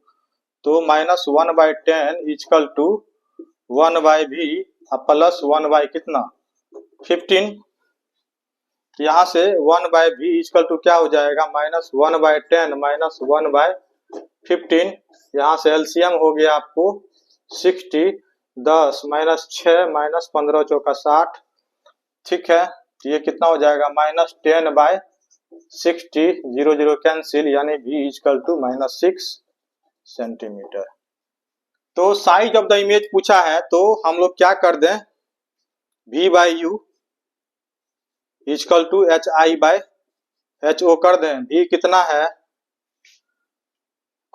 तो -1/10 इक्वल टू 1/v प्लस 1/ कितना 15। यहाँ से 1/v इक्वल टू क्या हो जाएगा -1/10 माइनस 1/15। यहाँ से एलसीएम हो गया आपको 60, 10 माइनस 6 माइनस 15 चौका 60, ठीक है। ये कितना हो जाएगा -10/60, 0 0 कैंसिल, यानी v इक्वल टू -6 सेंटीमीटर। तो साइज ऑफ द इमेज पूछा है, तो हम लोग क्या कर दें, v/u इक्वल टू HI/HO कर दें। v कितना है,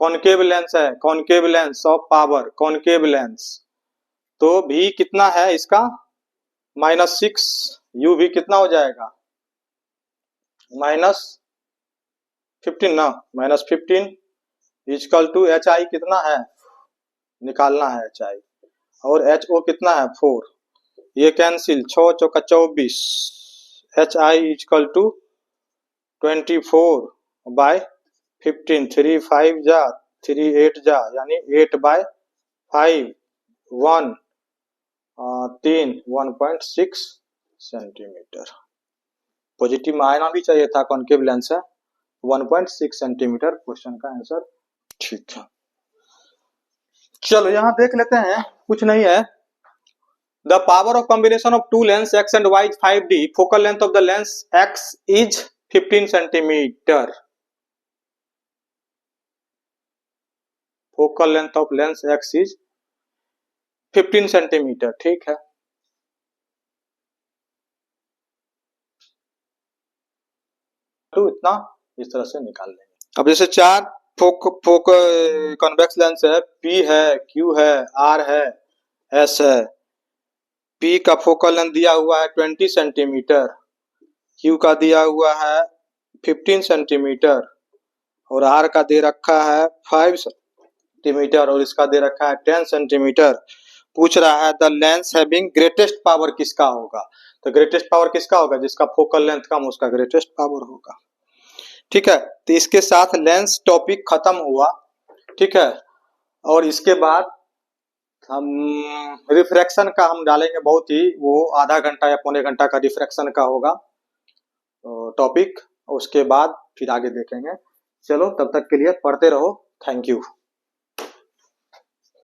कॉन्केव लेंस है, concave lens of power, concave lens, तो v कितना है इसका -6, u भी कितना हो जाएगा -15 ना, -15 इक्वल टू HI कितना है निकालना है HI, और HO कितना है 4, ये कैंसिल, 6 चौका 24, HI इक्वल टू 24/15, 3 5 जा 3 8 जा, यानी 8/5 1 3 1.6 सेंटीमीटर। पॉजिटिव में आना भी चाहिए था, कॉन्केव लेंस है, 1.6 सेंटीमीटर क्वेश्चन का आंसर, ठीक है। चलो यहाँ देख लेते हैं, कुछ नहीं है। The power of combination of two lens x and y is 5D. Focal length of the lens x is 15 centimeter. Focal length of lens x is 15 centimeter. ठीक है। तो इतना इस तरह से निकाल लेंगे। अब जैसे 4 कॉन्वेक्स लेंस है, P है, Q है, R है, S है। P का फोकल लेंथ दिया हुआ है 20 सेंटीमीटर, Q का दिया हुआ है 15 सेंटीमीटर, और R का दे रखा है 5 सेंटीमीटर, और इसका दे रखा है 10 सेंटीमीटर। पूछ रहा है the lens having greatest power किसका होगा, तो ग्रेटेस्ट पावर किसका होगा, जिसका फोकल लेंथ कम उसका ग्रेटेस्ट पावर होगा, ठीक है। तो इसके साथ लेंस टॉपिक खत्म हुआ, ठीक है। और इसके बाद हम रिफ्रैक्शन का हम डालेंगे, बहुत ही वो आधा घंटा या पौने घंटा का रिफ्रैक्शन का होगा टॉपिक। उसके बाद फिर आगे देखेंगे। चलो तब तक के लिए पढ़ते रहो। Thank you.